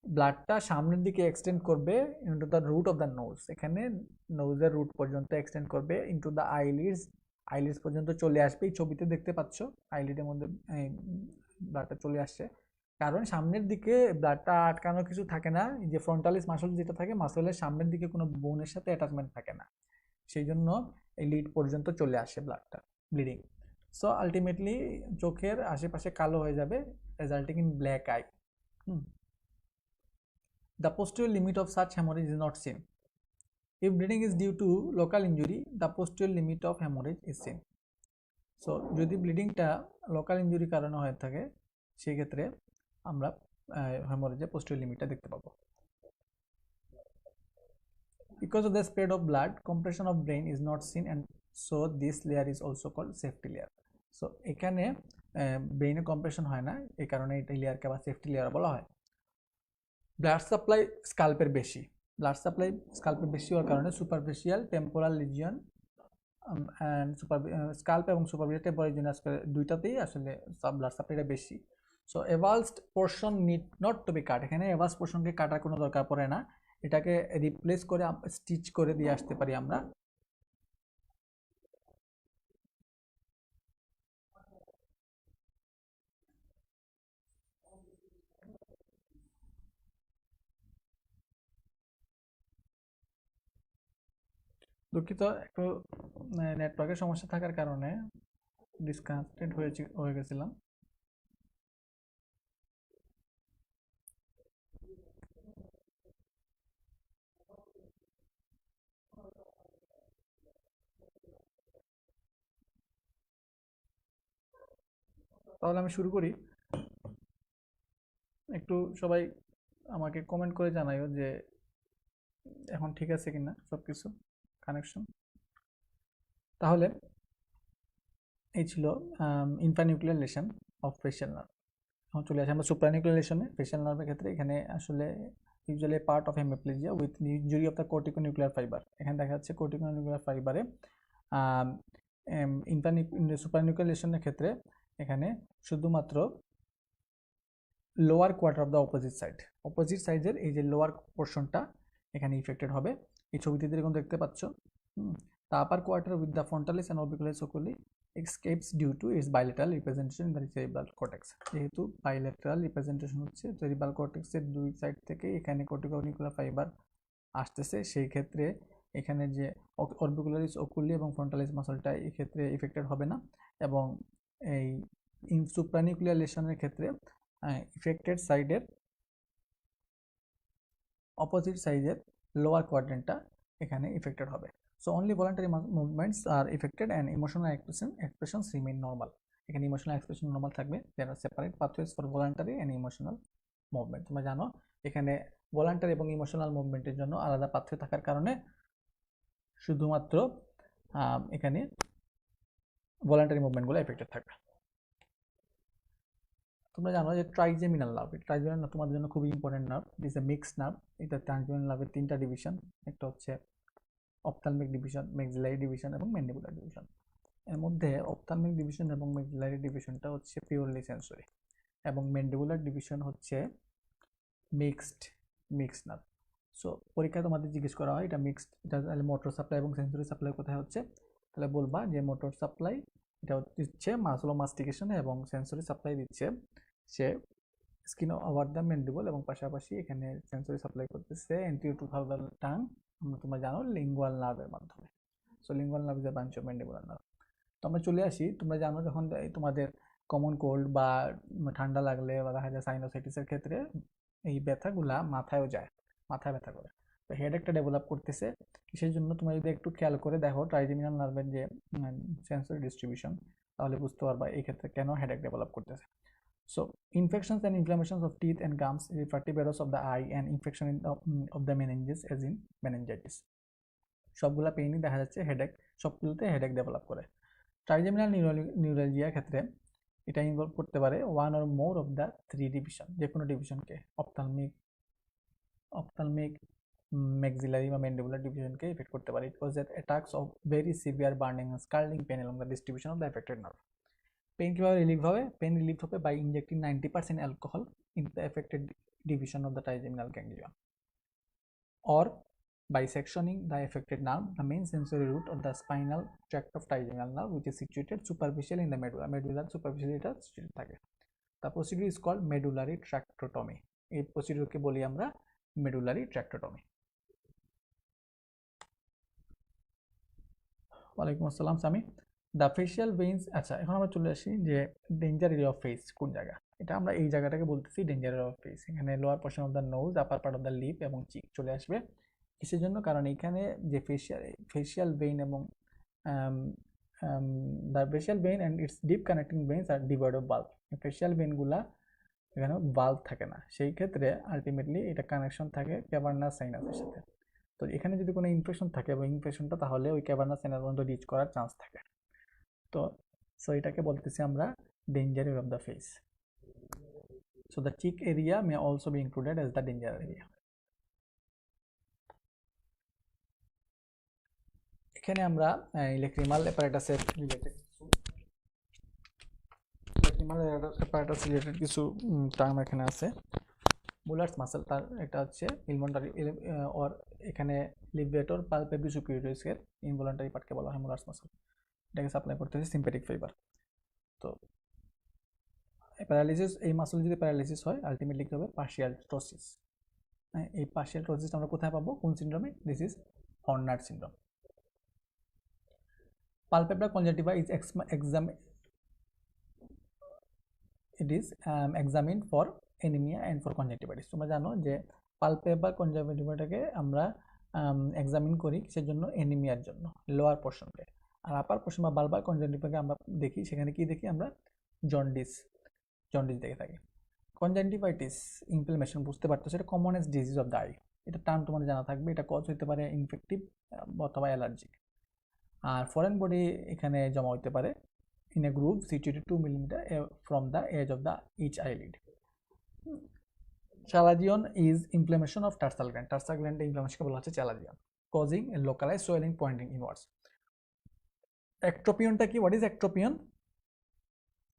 ব্লাডটা সামনের দিকে এক্সটেন্ড করবে into the root of the nose, এখানে নোজের রুট পর্যন্ত এক্সটেন্ড করবে ইনটু দ্য আইলিডস, আইলিডস পর্যন্ত চলে আসবে। এই ছবিতে দেখতে পাচ্ছ আইলিডের মধ্যে ব্লাডটা চলে আসছে, কারণ সামনের দিকে ব্লাডটা আটকানো কিছু থাকে না। যে ফ্রন্টালিস মাসল যেটা থাকে, মাসলের সামনের দিকে কোনো বোনের সাথে অ্যাটাচমেন্ট থাকে না, সেই জন্য এই লিড পর্যন্ত চলে আসে ব্লাডটা, ব্লিডিং। সো আলটিমেটলি চোখের আশেপাশে কালো হয়ে যাবে, resulting in black eye. The posterior limit of such hemorrhage is not seen. If bleeding is due to local injury, the posterior limit of hemorrhage is seen. So যদি ব্লিডিংটা local ইনজুরির কারণে হয়ে থাকে, সেই ক্ষেত্রে আমরা হেমোরেজের পোস্টেরিয়র লিমিটটা দেখতে পাবো। Because of the spread of blood, compression of brain is not seen, and so this layer is also called safety layer. So এখানে ব্রেইনে কম্প্রেশন হয় না, এই কারণে এই লেয়ারকে আবার সেফটি লেয়ার বলা হয়। ব্লাড সাপ্লাই স্কাল্পের বেশি, ব্লাড সাপ্লাই স্কাল্পের বেশি হওয়ার কারণে superficial temporal region and scalp এবং সুপারফিশিয়াল টেম্পোরাল লিজিয়ন দুইটাতেই আসলে ব্লাড সাপ্লাইটা বেশি। So avulsed portion need not to be cut, এখানে এভালস পোর্শনকে কাটার কোনো দরকার পড়ে না, এটাকে রিপ্লেস করে স্টিচ করে দিয়ে আসতে পারি আমরা। দুঃখিত, একটু নেটওয়ার্কের সমস্যা থাকার কারণে ডিসকানেক্টেড হয়ে গেছিলাম। তাহলে আমি শুরু করি। একটু সবাই আমাকে কমেন্ট করে জানাইও যে এখন ঠিক আছে কিনা সব কিছু কানেকশন। তাহলে এই ছিল infranuclear lesson of facial nerve. এখন চলে আসি আমরা সুপ্রানিউক্লিয়ার লেশনে। ফেশিয়াল নার্ভের ক্ষেত্রে এখানে আসলে usually part of hemiplegia with injury of the corticonuclear fibre. এখানে দেখা যাচ্ছে কর্টিকোনিউক্লিয়ার ফাইবারে সুপ্রানিউক্লিয়ার লেশনের ক্ষেত্রে এখানে শুধুমাত্র lower quarter of the opposite সাইডের এই যে লোয়ার পোর্শনটা এখানে ইফেক্টেড হবে। এই ছবিতে যেরকম দেখতে পাচ্ছ, the upper quarter with the frontalis and orbicularis oculi escapes due to its bilateral representation in the cerebral cortex. যেহেতু bilateral representation হচ্ছে cerebral cortex এর দুই সাইড থেকে এখানে কর্টিকোনিউক্লিয়ার ফাইবার আসতেছে, সেই ক্ষেত্রে এখানে যে অরবিকুলারিস ওকুলি এবং ফ্রন্টালিস মাসলটা এই ক্ষেত্রে ইফেক্টেড হবে না, এবং এই সুপ্রানিউক্লিয়ার লেশনের ক্ষেত্রে ইফেক্টেড সাইডের অপোজিট সাইডের লোয়ার কোয়াড্রেন্টটা এখানে ইফেক্টেড হবে। So only voluntary movements are affected and emotional expressions remain normal. এখানে ইমোশনাল এক্সপ্রেশন নর্মাল থাকবে। There are separate pathways for voluntary and emotional movement. তোমরা জানো এখানে ভলান্টারি এবং ইমোশনাল মুভমেন্টের জন্য আলাদা পাথওয়ে থাকার কারণে শুধুমাত্র এখানে ভলান্টারি মুভমেন্টগুলো এফেক্টেড থাকবে। তোমরা জানো যে ট্রাইজেমিনাল নার্ভ, ট্রাইজেমিনাল নার্ভ তোমাদের জন্য খুবই important nerve. It is A mixed nerve. এটা ট্রাইজেমিনাল নার্ভের তিনটা ডিভিশন, একটা হচ্ছে অপথালমিক ডিভিশন, ম্যাক্সিলারি ডিভিশন এবং ম্যান্ডিবুলার ডিভিশন। এর মধ্যে অপথালমিক ডিভিশন এবং ম্যাক্সিলারি ডিভিশনটা হচ্ছে পিওরলি সেন্সরি, এবং ম্যান্ডিবুলার ডিভিশন হচ্ছে মিক্সড নার্ভ। সো পরীক্ষায় তোমাদের জিজ্ঞেস করা হয় এটা মিক্সড, এটা তাহলে মোটর সাপ্লাই এবং সেন্সরি সাপ্লাই কোথায় হচ্ছে, তাহলে বলবা যে মোটর সাপ্লাই এটা দিচ্ছে মাসল মাস্টিকেশন, এবং সেন্সরি সাপ্লাই দিচ্ছে সে স্কিন ওভার দ্য ম্যান্ডিবল, এবং পাশাপাশি এখানে সেন্সরি সাপ্লাই করতেছে এন্টিরিয়র টু দ্য টাং, তোমরা জানো লিঙ্গুয়াল নার্ভের মাধ্যমে। So lingual nerve is a branch of mandibular nerve. তো আমরা চলে আসি, তোমরা জানো যখন তোমাদের কমন কোল্ড বা ঠান্ডা লাগলে বা দেখা যায় সাইনোসাইটিসের ক্ষেত্রে এই ব্যথাগুলা মাথায়ও যায়, মাথায় ব্যথা করে। তো হেডেকটা ডেভেলপ করতেছে কিসের জন্য? তোমরা যদি একটু খেয়াল করে দেখো ট্রাইজেমিনাল নার্ভের যে সেন্সরি ডিস্ট্রিবিউশন, তাহলে বুঝতে পারবা এই ক্ষেত্রে কেন হেডেক ডেভেলপ করতেছে। So, infections and inflammations of teeth and gums, vertebrae of the eye, and infection of the meninges, as in meningitis. সবগুলা পেইনই দেখা যাচ্ছে হেডেক, সবগুলোতে হেডেক ডেভেলপ করে। ট্রাইজেমিনাল নিউরালজিয়ার ক্ষেত্রে এটা ইনভলভ করতে পারে one or more of the three division, যে কোনো ডিভিশনকে, অপথালমিক maxillary বা mandibular ডিভিশনকে এফেক্ট করতে পারে। It causes attacks of very severe burning and scalding pain along the distribution of the affected nerve. Pain কীভাবে রিলিভ হবে? Pain relieve হবে by injecting 90% alcohol in the affected division of the trigeminal ganglion, or by sectioning the affected nerve, the main sensory root of the spinal tract of trigeminal nerve, which is situated superficially in the medulla. Medulla superficially এটা situated থাকে। The procedure is called medullary tractotomy. এই প্রসিডিউরকে বলি আমরা medullary tractotomy. ওয়ালাইকুম আসসালাম Sami. The facial veins, আচ্ছা এখন আমরা চলে আসি যে ডেঞ্জার এরিয়া অফ ফেস কোন জায়গা। এটা আমরা এই জায়গাটাকে বলতেছি ডেঞ্জার এরিয়া অফ ফেস। এখানে lower portion of the nose, upper part of the lip এবং চিক চলে আসবে। কিসের জন্য? কারণ এখানে যে ফেশিয়াল ভেইন এবং the facial vein and its deep connecting veins are devoid of বাল্ব। ফেশিয়াল ভেইনগুলা এখানে বাল্ব থাকে না, সেই ক্ষেত্রে আলটিমেটলি এটা কানেকশন থাকে ক্যাভার্নাস সাইনাসের সাথে। তো এখানে যদি কোনো ইনফেকশন থাকে এবং ইনফেকশনটা তাহলে ওই ক্যাভার্নাস সাইনাস পর্যন্ত রিচ করার চান্স থাকে। তো এটাকে বলতেছি আমরা danger area of the face. So the cheek area may also be included as the danger area. এখানে আমরা ইলেকট্রিমাল অ্যাপারেটাসের রিলেটেড কিছু টার্ম এখানে আছে। মুলার্স মাসেল, তার এটা হচ্ছে ইনভলন্টারি অর এখানে লিভেটর পালপেব্রি সুপিরিয়রিসের ইনভলন্টারি পার্টকে বলা হয় মুলার্স মাসেল। এটাকে সাপ্লাই করতেছে সিম্প্যাথিক ফাইবার। তো প্যারালাইসিস, এই মাসল যদি প্যারালাইসিস হয় আলটিমেটলি কি হবে? পার্শিয়াল ট্রোসিস। এই পার্শিয়াল ট্রোসিস আমরা কোথায় পাবো? কোন সিনড্রোমে? This is Horner syndrome. পালপেব্রার conjunctiva is examined for anemia and for conjunctivitis. তোমরা জানো যে পালপেব্রার কনজাংটিভাটাকে আমরা এক্সামিন করি কিসের জন্য? এনিমিয়ার জন্য, লোয়ার পোর্শনকে। আর আপার পোর্শন বা বালবার কনজাংটিভাকে আমরা দেখি, সেখানে কি দেখি আমরা? জন্ডিস দেখে থাকি। কনজাংটিভাইটিস ইনফ্লামেশন, বুঝতে পারতেছো এটা commonest disease of the I. এটা টার্ম তোমাদের জানা থাকবে। এটা কজ হতে পারে ইনফেক্টিভ অথবা অ্যালার্জিক। আর ফরেন বডি এখানে জমা হতে পারে in a groove situated 2 mm from the edge of the each eyelid. Chalazion is inflammation of tarsal gland. Tarsal gland inflammation বলা হচ্ছে chalazion, causing a localized swelling pointing inwards. Ectropionটা কি? What is ectropion?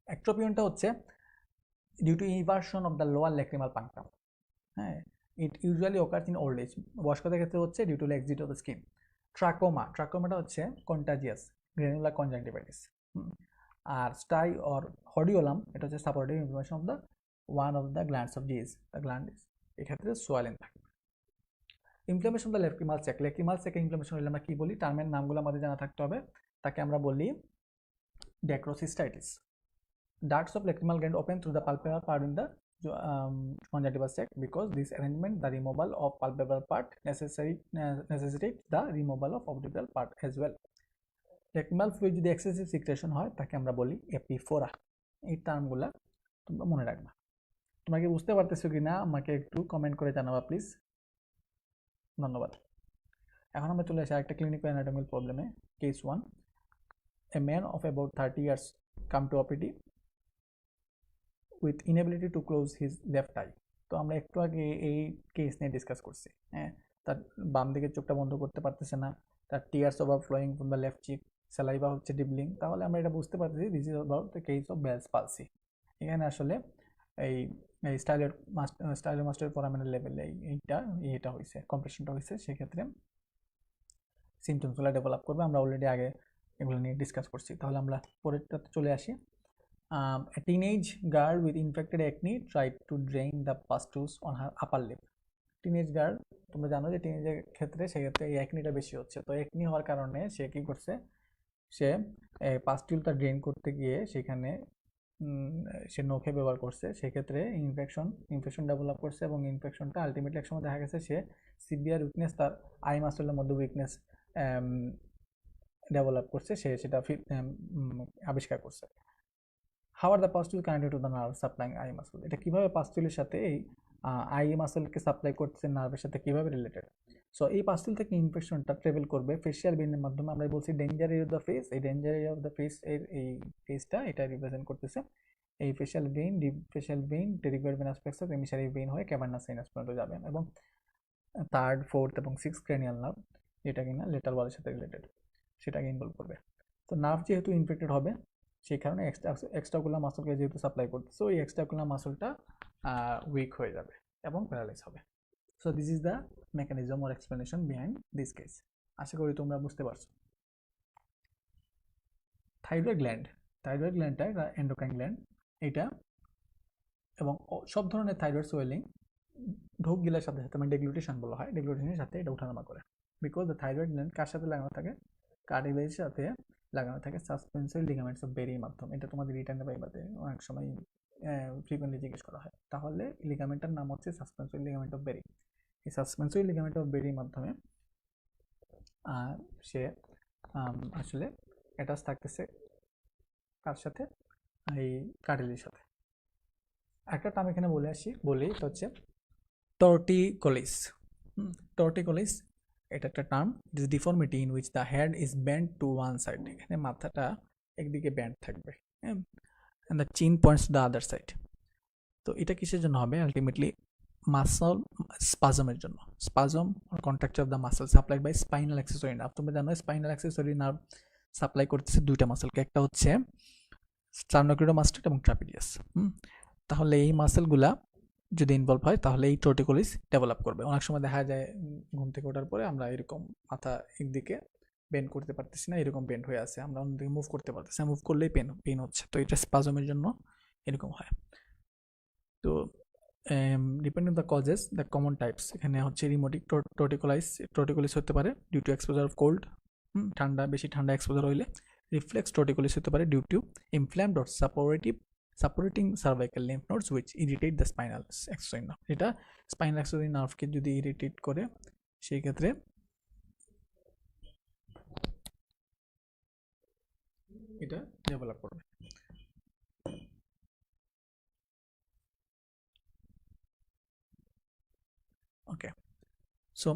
Ectropionটা হচ্ছে due to inversion of the lower lacrimal punctum. হ্যাঁ, it usually occurs in old age. বয়স্কদের ক্ষেত্রে হচ্ছে due to exit of the skin. ট্রাকোমাটা হচ্ছে contagious granular conjunctivitis. আর stye or hordeolum, এটা হচ্ছে suppurative inflammation of the one of the glands of Zeis. The gland is, এক্ষেত্রে swollen থাকে। Inflammation of the lacrimal sac. Lacrimal চেকে inflammation হলে আমরা কি বলি? টার্মের নামগুলো আমাদের জানা থাকতে হবে। তাকে আমরা বলি ড্যাক্রোসিস্টাইটিস। Ducts of lacrimal gland open through the palpebral part in the conjunctival sac. Because this arrangement, the removal of palpebral part necessitates the removal of orbital part as well. Lacrimal fluid যদি excessive secretion হয় তাকে আমরা বলি epiphora. এই টার্মগুলো তোমরা মনে রাখবা। তোমরা কি বুঝতে পারতেছো কি না আমাকে একটু কমেন্ট করে জানাবা প্লিজ। ধন্যবাদ। এখন আমরা চলে আসি আরেকটা ক্লিনিক্যাল অ্যানাটমিক্যাল প্রবলেমে। Case 1, a man of about 30 years come to OPD with inability to close his left eye. তো আমরা একটু আগে এই কেস নিয়ে ডিসকাস করছি। হ্যাঁ, তার বাম দিকের চোখটা বন্ধ করতে পারতেছে না, তার tears overflowing from the left cheek, saliva হচ্ছে ডিবলিং। তাহলে আমরা এটা বুঝতে পারতেছি this is about the case of Bell's palsy. এখানে আসলে এই স্টাইলের মাস্টারের ফোরামেনের লেভেলে এইটা হয়েছে, কম্প্রেশনটা হয়েছে। সেক্ষেত্রে সিমটমসগুলো ডেভেলপ করবে। আমরা অলরেডি আগে এগুলো নিয়ে ডিসকাস করছি। তাহলে আমরা পরেরটাতে চলে আসি। A teenage girl with infected acne tried to drain the pustules on her upper lip. Teenage girl, তোমরা জানো যে টিনেজের ক্ষেত্রে সেক্ষেত্রে এই একনিটা বেশি হচ্ছে। তো একনি হওয়ার কারণে সে কি করছে? সে পাস্টিউলটা ড্রেন করতে গিয়ে সেখানে সে নখে ব্যবহার করছে, সেক্ষেত্রে ইনফেকশন ডেভেলপ করছে এবং ইনফেকশনটা আলটিমেটলি একসময় দেখা গেছে সে সিভিয়ার উইকনেস, তার আই মাসলের মধ্যে উইকনেস ডেভেলপ করছে, সে সেটা আবিষ্কার করছে। How are the pustule connected to the nerve supplying eye muscle, এটা কিভাবে পাস্তুলের সাথে এই আই মাসলকে সাপ্লাই করতেছে নার্ভের সাথে কিভাবে রিলেটেড। সো এই পাস্তুল থেকে ইনফেকশনটা ট্রাভেল করবে ফেশিয়াল ভেইনের মাধ্যমে। আমরা বলছি danger area of the face, এই danger area of the face এর এই ফেসটা এটা রিপ্রেজেন্ট করতেছে এই facial vein, deep facial vein, pterygoid venous plexus, emissary vein হয়ে ক্যাভার্নাস সাইনাস পর্যন্ত যাবে, এবং থার্ড, ফোর্থ এবং সিক্স ক্রেনিয়াল নার্ভ যেটা কিনা লেটার ওয়ালের সাথে রিলেটেড সেটাকে ইনভলভ করবে। তো নার্ভ যেহেতু ইনফেক্টেড হবে সেই কারণে এক্সট্রাকুলার মাসলকে যেহেতু সাপ্লাই করতেছে, ওই এক্সট্রাকুলার মাসলটা উইক হয়ে যাবে এবং প্যারালাইজ হবে। So this is the mechanism or explanation behind this case. আশা করি তোমরা বুঝতে পারছো। থাইরয়েড গ্ল্যান্ডটা একটা এন্ডোক্রাইন গ্ল্যান্ড এটা, এবং সব ধরনের থাইরয়েড সোয়েলিং ঢোক গিলার সাথে সাথে, মানে ডেগ্লুটেশন বলা হয়, ডেগ্লুটেশনের সাথে এটা ওঠানামা করে। বিকজ দ্য থাইরয়েড গ্ল্যান্ড কার সাথে লাগানো থাকে, কার্টিলেজের সাথে লাগানো থাকে সাসপেন্সরি লিগামেন্টস অফ বেরির মাধ্যমে। এটা তোমাদের রিটার্নে পাইবাতে অনেক সময় ফ্রিকুয়েন্টলি জিজ্ঞেস করা হয়। তাহলে লিগামেন্টের নাম হচ্ছে সাসপেন্সরি লিগামেন্ট অফ বেরি। এই সাসপেন্সরি লিগামেন্ট অফ বেরির মাধ্যমে সে আসলে অ্যাটাচ থাকতেছে কার সাথে, এই কার্টিলেজের সাথে। একটা টার্ম এখানে বলি এটা হচ্ছে টর্টিকোলিস। টর্টিকোলিস এটা একটা term, it is deformity in which the head is bend to one side, এখানে মাথাটা একদিকে ব্যান্ড থাকবে, and the chin points to the other side. তো এটা কিসের জন্য হবে, আলটিমেটলি মাসল স্পাজমের জন্য। Spasm contracture of the muscle supplied by spinal accessory nerve. তোমরা জানো স্পাইনাল অ্যাক্সেসরি নার্ভ সাপ্লাই করতেছে দুইটা মাসলকে, একটা হচ্ছে স্টার্নোক্লিডোমাস্টাইড এবং ট্রাপিজিয়াস। তাহলে এই মাসলগুলা যদি ইনভলভ হয় তাহলে এই টর্টিকোলিস ডেভেলপ করবে। অনেক সময় দেখা যায় ঘুম থেকে ওঠার পরে আমরা এরকম মাথা একদিকে বেন্ড করতে পারতেছি না, এরকম বেন্ড হয়ে আছে, আমরা অন্যদিকে মুভ করতে পারতেছি না, মুভ করলেই পেন হচ্ছে। তো এটা স্পাজমের জন্য এরকম হয়। তো depend on the causes, the common types এখানে হচ্ছে রিমোটিক টর্টিকোলিস হতে পারে due to exposure of cold, বেশি ঠান্ডা এক্সপোজার হইলে। রিফ্লেক্স টর্টিকোলিস হতে পারে due to inflamed or suppurating cervical lymph nodes which irritate the spinal accessory nerve. এটা স্পাইনাল অ্যাক্সেসরি নার্ভকে যদি ইরিটেট করে সেই ক্ষেত্রে এটা ডেভেলপ করবে। Okay, so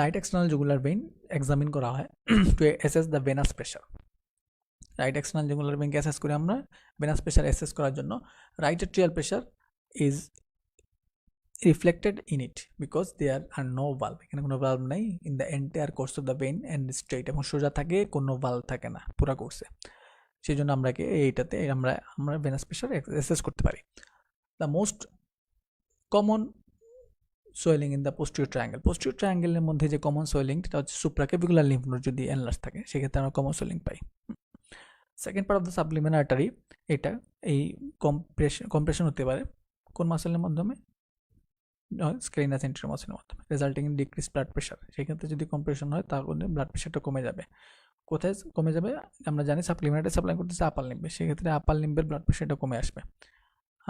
right external jugular vein examine করা হয় to assess the venous pressure. Right external jugular ভেইনকে assess করে আমরা ভেনাস প্রেশার অ্যাসেস করার জন্য right atrial pressure is reflected in it because there are no valve, এখানে কোনো valve নাই in the entire course of the vein and straight, এবং সোজা থাকে, কোনো valve থাকে না পুরো কোর্সে। সেই জন্য আমরাকে এইটাতে আমরা ভেনাস প্রেশার অ্যাসেস করতে পারি। The most common swelling in the posterior ট্রায়াঙ্গেলের মধ্যে যে কমন সোয়েলিং সেটা হচ্ছে সুপ্রাকেভিকুলার লিম্ফ নোড যদি এনলার্জ থাকে সেক্ষেত্রে আমরা কমন সোয়েলিং পাই। Second part of the subclavian artery, এটা এই কম্প্রেশন হতে পারে কোন মাসেলের মাধ্যমে, স্ক্লেরাস এন্টেরিয়র মাসলের মাধ্যমে, resulting in decrease blood pressure. সেক্ষেত্রে যদি কম্প্রেশন হয় তাহলে ব্লাড প্রেশারটা কমে যাবে। কোথায় কমে যাবে, আমরা জানি সাপ্লিমেন্টারি সাপ্লাই করতেছে আপার লিম্বে, সেক্ষেত্রে আপার লিম্বের ব্লাড প্রেশারটা কমে আসবে।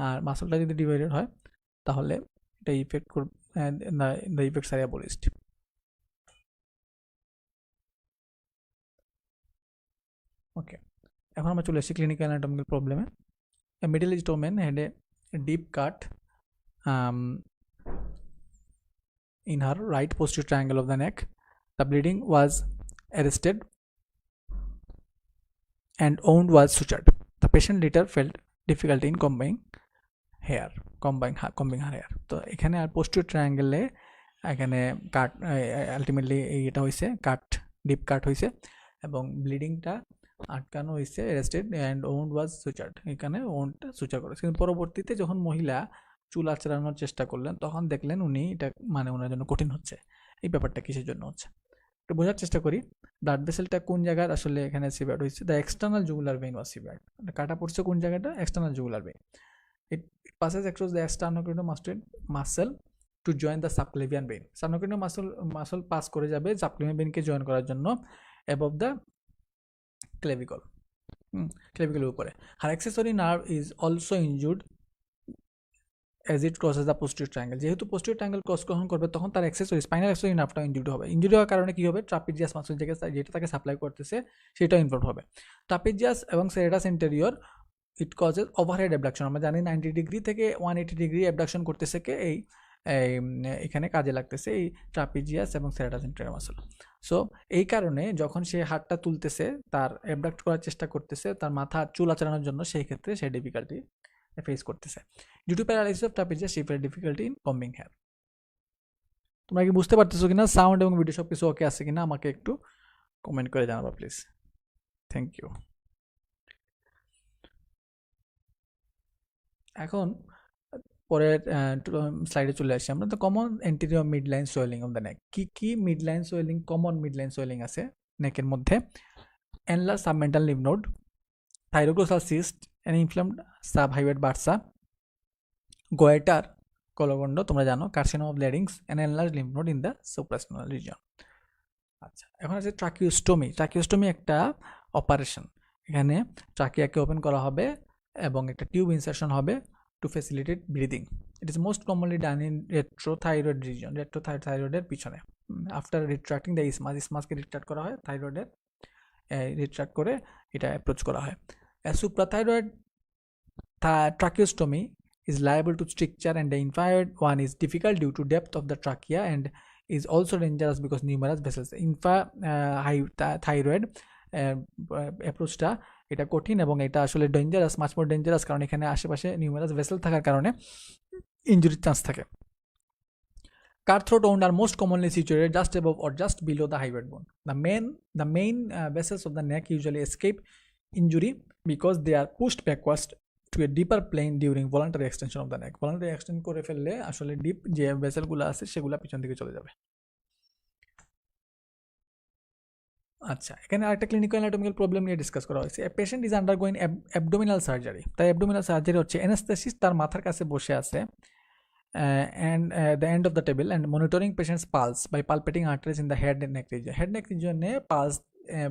আর মাসলটা যদি ডিভাইডেড হয় তাহলে এটা ইফেক্ট করবে, দ্য ইফেক্টস আর অ্যাবোলিশড। ওকে, এখন আমরা চলে আসি ক্লিনিক্যাল অ্যানাটমিক্যাল প্রবলেমে। Middle aged women had a deep cut in her right posterior triangle of the neck. The bleeding was arrested and wound was sutured. The patient later felt difficulty in combing her hair. তো এখানে আর posterior triangle এখানে কাট ultimately এটা হয়েছে deep কাট হয়েছে এবং ব্লিডিংটা আটকানো হয়েছে, arrested and wound was sutured, এখানে woundটা সুচার করেছে। কিন্তু পরবর্তীতে যখন মহিলা চুল আঁচড়ানোর চেষ্টা করলেন তখন দেখলেন উনি এটা মানে ওনার জন্য কঠিন হচ্ছে। এই ব্যাপারটা কিসের জন্য হচ্ছে একটু বোঝার চেষ্টা করি। ব্লাড ভেসেলটা কোন জায়গায় আসলে এখানে সিভিয়ার হয়েছে, the external jugular vein was severe. কাটা পড়ছে কোন জায়গাটা, external jugular vein. It passes across the sternocleidomastoid muscle to join the subclavian vein. Sternocleidomastoid muscle pass করে যাবে সাবক্লেভিয়ান ভেইনকে জয়েন করার জন্য above the clavicle. ক্লেভিকুলের উপরে। আর accessory nerve is also injured as it crosses the posterior triangle. যেহেতু posterior triangle cross গ্রহণ করবে তখন তার অ্যাক্সেসরি স্পাইনাল অ্যাক্সেসরি নার্ভটা ইনজুরি হবে। ইনজুরি হওয়ার কারণে কী হবে, ট্রাপিজিয়াস মাসল যেটা তাকে সাপ্লাই করতেছে সেটাও ইনভলভ হবে। ট্রাপিজিয়াস এবং serratus anterior it causes overhead abduction. আমরা জানি 90 ডিগ্রি থেকে 180 ডিগ্রি অ্যাবডাকশন করতেছে কে এখানে কাজে লাগতেছে এই ট্রাপিজিয়াস এবং সেরেটাস ইন্টেরিয়র মাসল। সো এই কারণে যখন সে হাতটা তুলতেছে, তার অ্যাবডাক্ট করার চেষ্টা করতেছে, তার মাথা চুল আঁচড়ানোর জন্য, সেই ক্ষেত্রে সে ডিফিকাল্টি ফেস করতেছে। Due to paralysis of trapezius she face difficulty in combing hair. তোমরা কি বুঝতে পারতেছো কিনা, সাউন্ড এবং ভিডিও সব কিছু ওকে আছে কিনা আমাকে একটু কমেন্ট করে জানাবা প্লিজ। Thank you. এখন পরের স্লাইডে চলে আসি আমরা। তো common anterior mid line swelling of the neck, কি mid line swelling, common mid line swelling আছে নেকের মধ্যে? Enlarge submental lymph node, thyroglossal cyst, an inflamed subhyoid bursa, goitre কলগন্ড, তোমরা জানো, carcinoma of larynx, an enlarge lymph node in the supraspinal region. আচ্ছা, এখন আছে ট্রাকিওস্টোমি। ট্রাকিওস্টোমি একটা অপারেশন। এখানে ট্রাকিয়াকে ওপেন করা হবে এবং একটা টিউব ইনসারশন হবে to facilitate breathing. It is most commonly done in retrothyroid region, রেট্রোথাইরয়েডের পিছনে। আফটার রিট্রাক্টিং দ্য ইসমাসকে রিট্রাক্ট করা হয়, থাইরয়েডের রিট্রাক্ট করে এটা অ্যাপ্রোচ করা হয়। সুপ্রাথাইরয়েড tracheostomy is liable to stricture, and the infrared one is difficult due to depth of the trachea and is also dangerous because numerous vessels. Thyroid অ্যাপ্রোচটা এটা কঠিন এবং এটা আসলে ডেঞ্জারাস, মাচ মোর ডেঞ্জারাস, কারণ এখানে আশেপাশে নিউমেরাস ভেসেল থাকার কারণে ইনজুরির চান্স থাকে। Car throat wound are most commonly situated just above or just below the hyoid bone. The main vessels of the neck usually escape injury because they are pushed backwards to a deeper plane during voluntary extension of the neck. Voluntary extend করে ফেললে আসলে deep যে ভেসেলগুলো আছে সেগুলো পিছন দিকে চলে যাবে। আচ্ছা, এখানে আরেকটা ক্লিনিক্যাল অ্যানাটমিক্যাল প্রবলেম নিয়ে ডিসকাস করা হয়েছে। A patient is undergoing abdominal surgery. তাই অ্যাবডোমিনাল সার্জারি হচ্ছে অ্যানাস্থেসিস তার মাথার কাছে বসে আছে and the end of the table and monitoring patient's pulse by palpating arteries in the head and neck region. Head neck region A pulse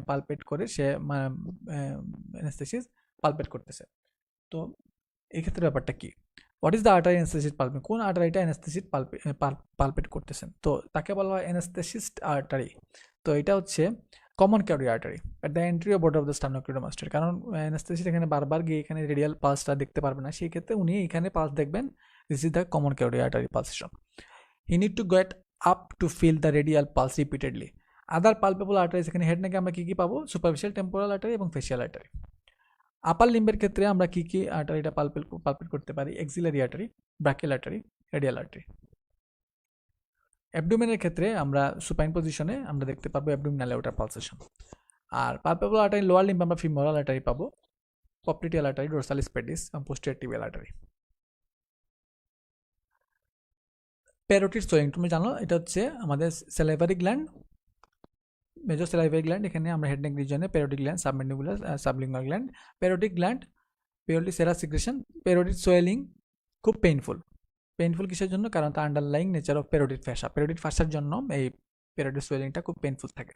pulpit করে সে অ্যানাস্থেসিস pulpit করতেছে। তো এই ক্ষেত্রে ব্যাপারটা কি? What is the artery anaesthetist palpate? কোন আর্টারিটা অ্যানাস্থেসিস pulpit করতেছেন? তো তাকে বলা হয় অ্যানাস্থেসিস্ট আর্টারি। তো এটা হচ্ছে common carotid artery at the anterior border of the sternocleidomastoid. কারণ অ্যানাস্থেসিস্ট এখানে বারবার গিয়ে এখানে রেডিয়াল পালসটা দেখতে পারবে না, সেই ক্ষেত্রে উনি এখানে পালস দেখবেন। This is the common carotid artery pulsation. He need to get up to feel the radial pulse repeatedly. Other palpable arteries এখানে হেড নেকে আমরা কি পাবো? সুপারফিশিয়াল টেম্পোরাল আর্টারি এবং ফেসিয়াল আর্টারি। আপার লিম্বের ক্ষেত্রে আমরা কি আর্টারিটা পালপেট করতে পারি? Axillary artery, brachial artery, radial artery. অ্যাবডোমেনের ক্ষেত্রে আমরা সুপাইন পজিশনে আমরা দেখতে পাবো অ্যাবডোমিনাল আউটার পালসেশন। আর পালপেবল আর্টারি লোয়ার লিম্বে আমরা ফিমোরাল আর্টারি পাবো, পপটিটিয়াল আর্টারি, ডোরসালিস পেডিস এবং posterior tibial artery. Parotid swelling তুমি জানো, এটা হচ্ছে আমাদের salivary gland, major salivary gland. এখানে আমরা হেড নেক রিজনে parotid gland, submandibular, sublingual gland, parotid gland, purely serous secretion. Parotid swelling খুব পেইনফুল কিসের জন্য? কারণ তার underlying nature of parotid fascia. Parotid ফ্যাসার জন্য এই প্যারোটিড সোয়েলিংটা খুব পেইনফুল থাকে।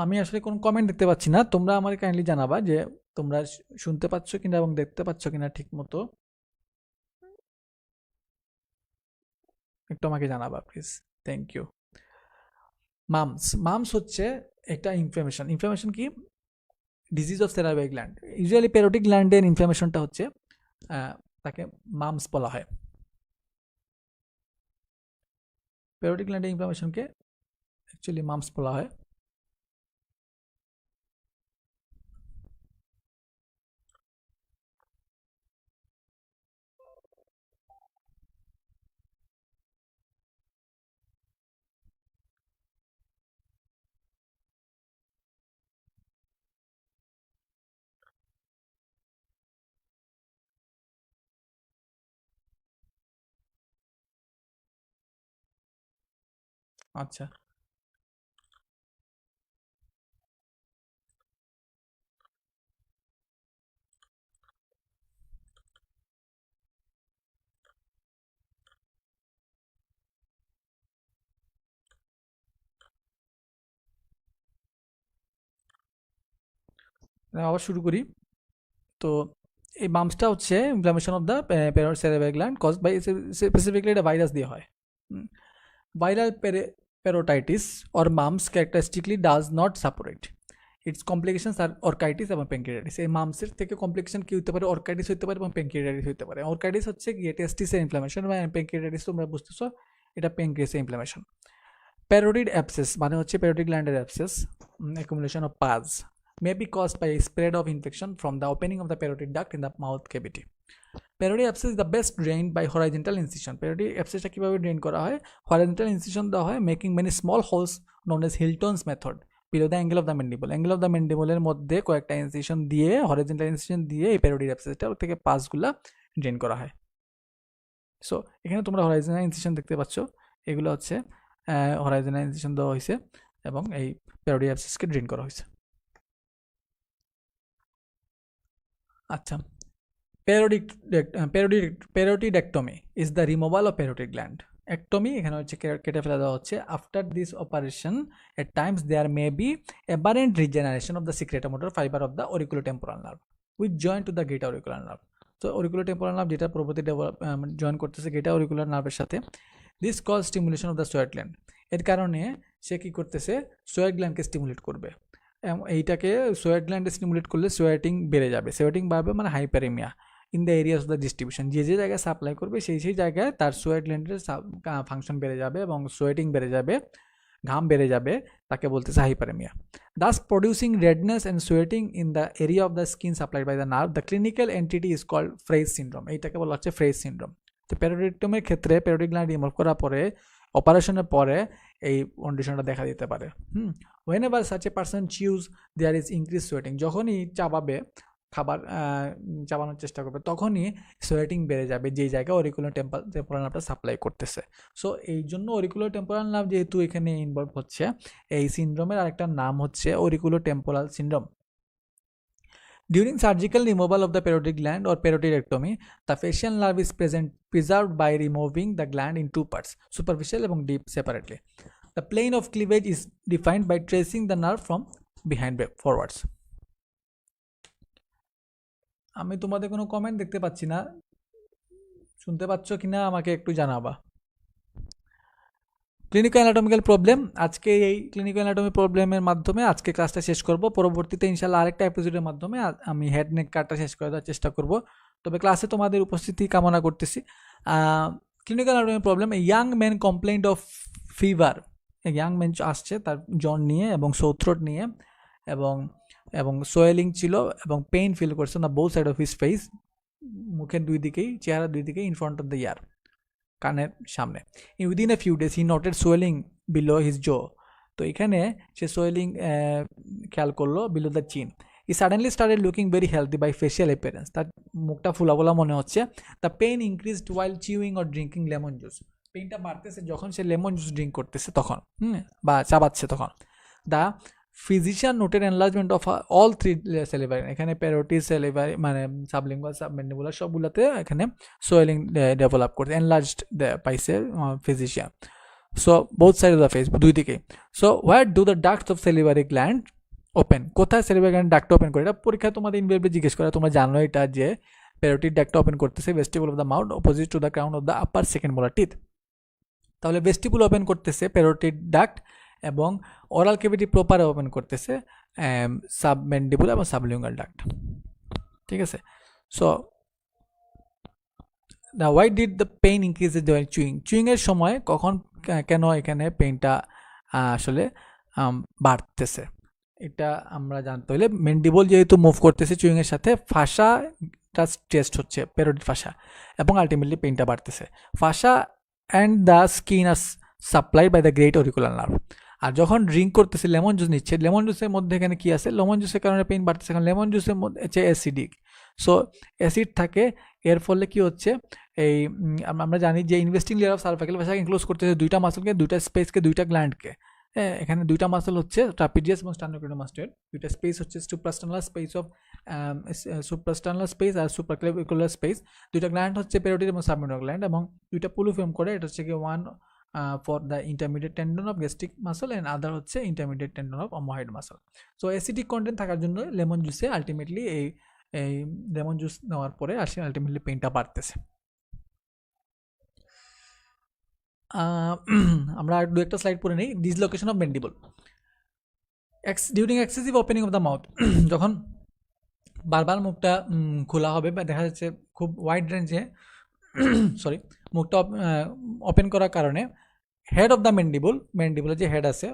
আমি আসলে কোনো কমেন্ট দেখতে পাচ্ছি না, তোমরা আমাকে কাইন্ডলি জানাবা যে তোমরা শুনতে পাচ্ছ কিনা এবং দেখতে পাচ্ছ কিনা ঠিক মতো, একটু আমাকে জানাবা প্লিজ। Thank you. মামস হচ্ছে একটা ইনফ্লামেশন কি? Disease of salivary gland. Usually parotid গ্ল্যান্ডের ইনফ্লামেশনটা হচ্ছে তাকে মামস বলা হয়। প্যারোটিড গ্ল্যান্ডের ইনফ্লামেশনকে অ্যাকচুয়ালি মামস বলা হয়। আচ্ছা, আবার শুরু করি। তো এই বাম্পসটা হচ্ছে inflammation of the salivary gland caused by specifically এটা ভাইরাস দিয়ে হয়। Viral parotitis or mumps characteristically does not suppurate its complications are orchitis এবং প্যাঙ্ক্রিয়াটাইটিস। এই মাম্পসের থেকে কমপ্লিকেশন কি হতে পারে? অর্কাইটিস হতে পারে এবং প্যাঙ্ক্রিয়াটাইটিস হতে পারে। অর্কাইটিস হচ্ছে গিয়ে টেস্টিসের ইনফ্লামেশন এবং প্যাঙ্ক্রিয়াটাইটিস তোমরা বুঝতেছো এটা প্যাঙ্ক্রিয়াসের ইনফ্লামেশন। প্যারোটিড অ্যাবসেস মানে হচ্ছে প্যারোটিড গ্ল্যান্ডের abscess, accumulation of pus may be caused by a spread of infection from the opening of the parotid duct in the mouth cavity. Parotid abscess is the best drained by horizontal incision. Parotid abscessটা কিভাবে drain করা হয়? horizontal incision দেওয়া হয়, making many small holes known as Hilton's method below the angle of the mandible. angle of the mandible এর মধ্যে কয়েকটা incision দিয়ে, horizontal incision দিয়ে এই parotid abscessটা থেকে পাসগুলা ড্রেন করা হয়। সো এখানে তোমরা horizontal incision দেখতে পাচ্ছ, এগুলো হচ্ছে horizontal incision দেওয়া হয়েছে এবং এই parotid abscessকে ড্রেন করা হয়েছে। আচ্ছা, parotidectomy is the removal of parotid gland. Ectomy এখানে হচ্ছে কেটে ফেলা দেওয়া হচ্ছে। After this operation, at times there may be aberrant regeneration of the secretomotor fiber of the auriculotemporal nerve which join to the greater auricular nerve. তো auriculotemporal nerve যেটা পরবর্তী join করতেছে greater auricular nerve এর সাথে। This cause stimulation of the sweat gland. এর কারণে সে কি করতেছে? সোয়েট গ্ল্যান্ডকে স্টিমুলেট করবে। এইটাকে সোয়েট গ্ল্যান্ডে স্টিমুলেট করলে সোয়েটিং বেড়ে যাবে। সোয়েটিং বাড়বে মানে hyperaemia in the areas of the distribution. যে যে জায়গায় সাপ্লাই করবে সেই জায়গায় তার সোয়েট গ্ল্যান্ডের ফাংশন বেড়ে যাবে এবং সোয়েটিং বেড়ে যাবে, ঘাম বেড়ে যাবে, তাকে বলতেছে hyperaemia. Thus producing redness and sweating in the area of the skin supplied by the nerve. The clinical entity is called Frey's syndrome. এইটাকে বলা হচ্ছে ফ্রেজ সিনড্রোম। তো প্যারোটিডেক্টমির ক্ষেত্রে প্যারোটিড গ্ল্যান্ড রিমুভ করার পরে, অপারেশনের পরে এই কন্ডিশনটা দেখা দিতে পারে। whenever such a person chews there is increased sweating. যখনই চাবাবে, খাবার চাবানোর চেষ্টা করবে, তখনই সোয়েটিং বেড়ে যাবে যেই জায়গায় অরিকুলার টেম্পোরাল নার্ভটা সাপ্লাই করতেছে। সো এই জন্য অরিকুলার টেম্পোরাল নার্ভ যেহেতু এখানে ইনভলভ হচ্ছে, এই সিনড্রোমের আরেকটা নাম হচ্ছে auriculotemporal syndrome. During surgical removal of the parotid gland or parotidectomy, the facial nerve is preserved by removing the gland in two parts, superficial এবং deep separately. The plane of cleavage is defined by tracing the nerve from behind forwards. আমি তোমাদের কোনো comment দেখতে পাচ্ছি না, শুনতে পাচ্ছ কিনা আমাকে একটু জানাবা। ক্লিনিক্যাল অ্যানাটমিক্যাল প্রবলেম, আজকে এই ক্লিনিক্যাল অ্যানাটমি প্রবলেমের মাধ্যমে আজকে ক্লাসটা শেষ করব। পরবর্তীতে ইনশাআল্লাহ আরেকটা এপিসোডের মাধ্যমে আমি হেড নেক কাটটা শেষ করে দেওয়ার চেষ্টা করব। তবে ক্লাসে তোমাদের উপস্থিতি কামনা করতেছি। Clinical anatomy problem, young man complaint of fever. Young man আসছে তার জ্বর নিয়ে এবং সোথ্রোট নিয়ে এবং সোয়েলিং ছিল এবং পেইন ফিল করছে না both side of his face, মুখের দুই দিকেই, চেহারা দুই দিকেই, in front of the ear, কানের সামনে। Within a few days he noted swelling below his jaw. তো এখানে সে সোয়েলিং খেয়াল করলো below the chin. He suddenly started looking very healthy by facial appearance. তার মুখটা ফুলা ফুলা মনে হচ্ছে। The pain increased while chewing or drinking lemon juice. পেইনটা বাড়তেছে যখন সে লেমন জুস ড্রিঙ্ক করতেছে তখন, বা চাবাচ্ছে তখন। The physician noted enlargement of all three salivary. এখানে প্যারোটিড সেলিভারি মানে সাবলিঙ্গুয়াল, সাবমেন্ডিবুলার সবগুলোতে এখানে সোয়েলিং ডেভেলপ করতে এনলার্জড পাইছে physician. So both side of the face, দুই দিকেই। So where do the ducts of salivary gland open? কোথায় salivary gland duct open করে? এটা পরীক্ষা তোমাদের ইনভেরিয়েবলি জিজ্ঞেস করে, তোমরা জানো এটা যে প্যারোটিড ডাক্টটা ওপেন করতেছে vestibule of the mouth opposite to the crown of the upper second molar teeth. তাহলে ভেস্টিবুল ওপেন করতেছে প্যারোটিড ডাক্ট এবং ওরাল ক্যাভিটি প্রপারে ওপেন করতেছে সাবমেন্ডিবুল এবং সাবলিঙ্গুয়াল ডাক্ট। ঠিক আছে। So the why did the pain increases during chewing? চুইংয়ের সময় কখন কেন এখানে পেইনটা আসলে বাড়তেছে, এটা আমরা জানতে হলে মেন্ডিবল যেহেতু মুভ করতেছে চুইংয়ের সাথে, ফাঁসাটা স্ট্রেসড হচ্ছে, প্যারোটিড ফাঁসা, এবং আলটিমেটলি পেইনটা বাড়তেছে। Fascia and the skin are supplied by the great auricular nerve. আর যখন ড্রিঙ্ক করতেছে, লেমন জুস নিচ্ছে, লেমন জুসের মধ্যে এখানে কি আছে? লেমন জুসের কারণে পেইন বাড়তেছে, কারণ লেমন জুসের মধ্যে হচ্ছে অ্যাসিডিক। সো অ্যাসিড থাকে, এর ফলে কি হচ্ছে, এই আমরা জানি যে ইনভেস্টিং লেয়ার অফ সার্ভাইকাল ভাষাকে ইনক্লোজ করতেছে দুইটা মাসলকে, দুইটা স্পেসকে, দুইটা গ্ল্যান্ডকে। এখানে দুইটা মাসল হচ্ছে ট্রাপিজিয়াস এবং স্টার্নোক্লেইডোমাস্টয়েড। দুইটা স্পেস হচ্ছে suprasternal space of suprasternal space আর সুপ্রাক্লেভিকুলার স্পেস। দুইটা গ্ল্যান্ড হচ্ছে প্যারোটিড এবং সাবমেন্ডিবুলার গ্ল্যান্ড, এবং দুইটা পুলু ফর্ম করে। এটা হচ্ছে কি one for the intermediate tendon of gastric muscle and other হচ্ছে intermediate tendon of omohyoid muscle. So acidic content থাকার জন্য লেমন জুসে আলটিমেটলি এই লেমন জুস নেওয়ার পরে আলটিমেটলি পেইনটা বাড়তেছে। আমরা দু একটা স্লাইড পড়ে নিই। Dislocation of mandible during excessive opening of the mouth, যখন বারবার মুখটা খোলা হবে বা দেখা যাচ্ছে খুব ওয়াইড রেঞ্জে সরি মুখটা ওপেন করার কারণে হেড অফ দ্য ম্যান্ডিবলের যে হেড আছে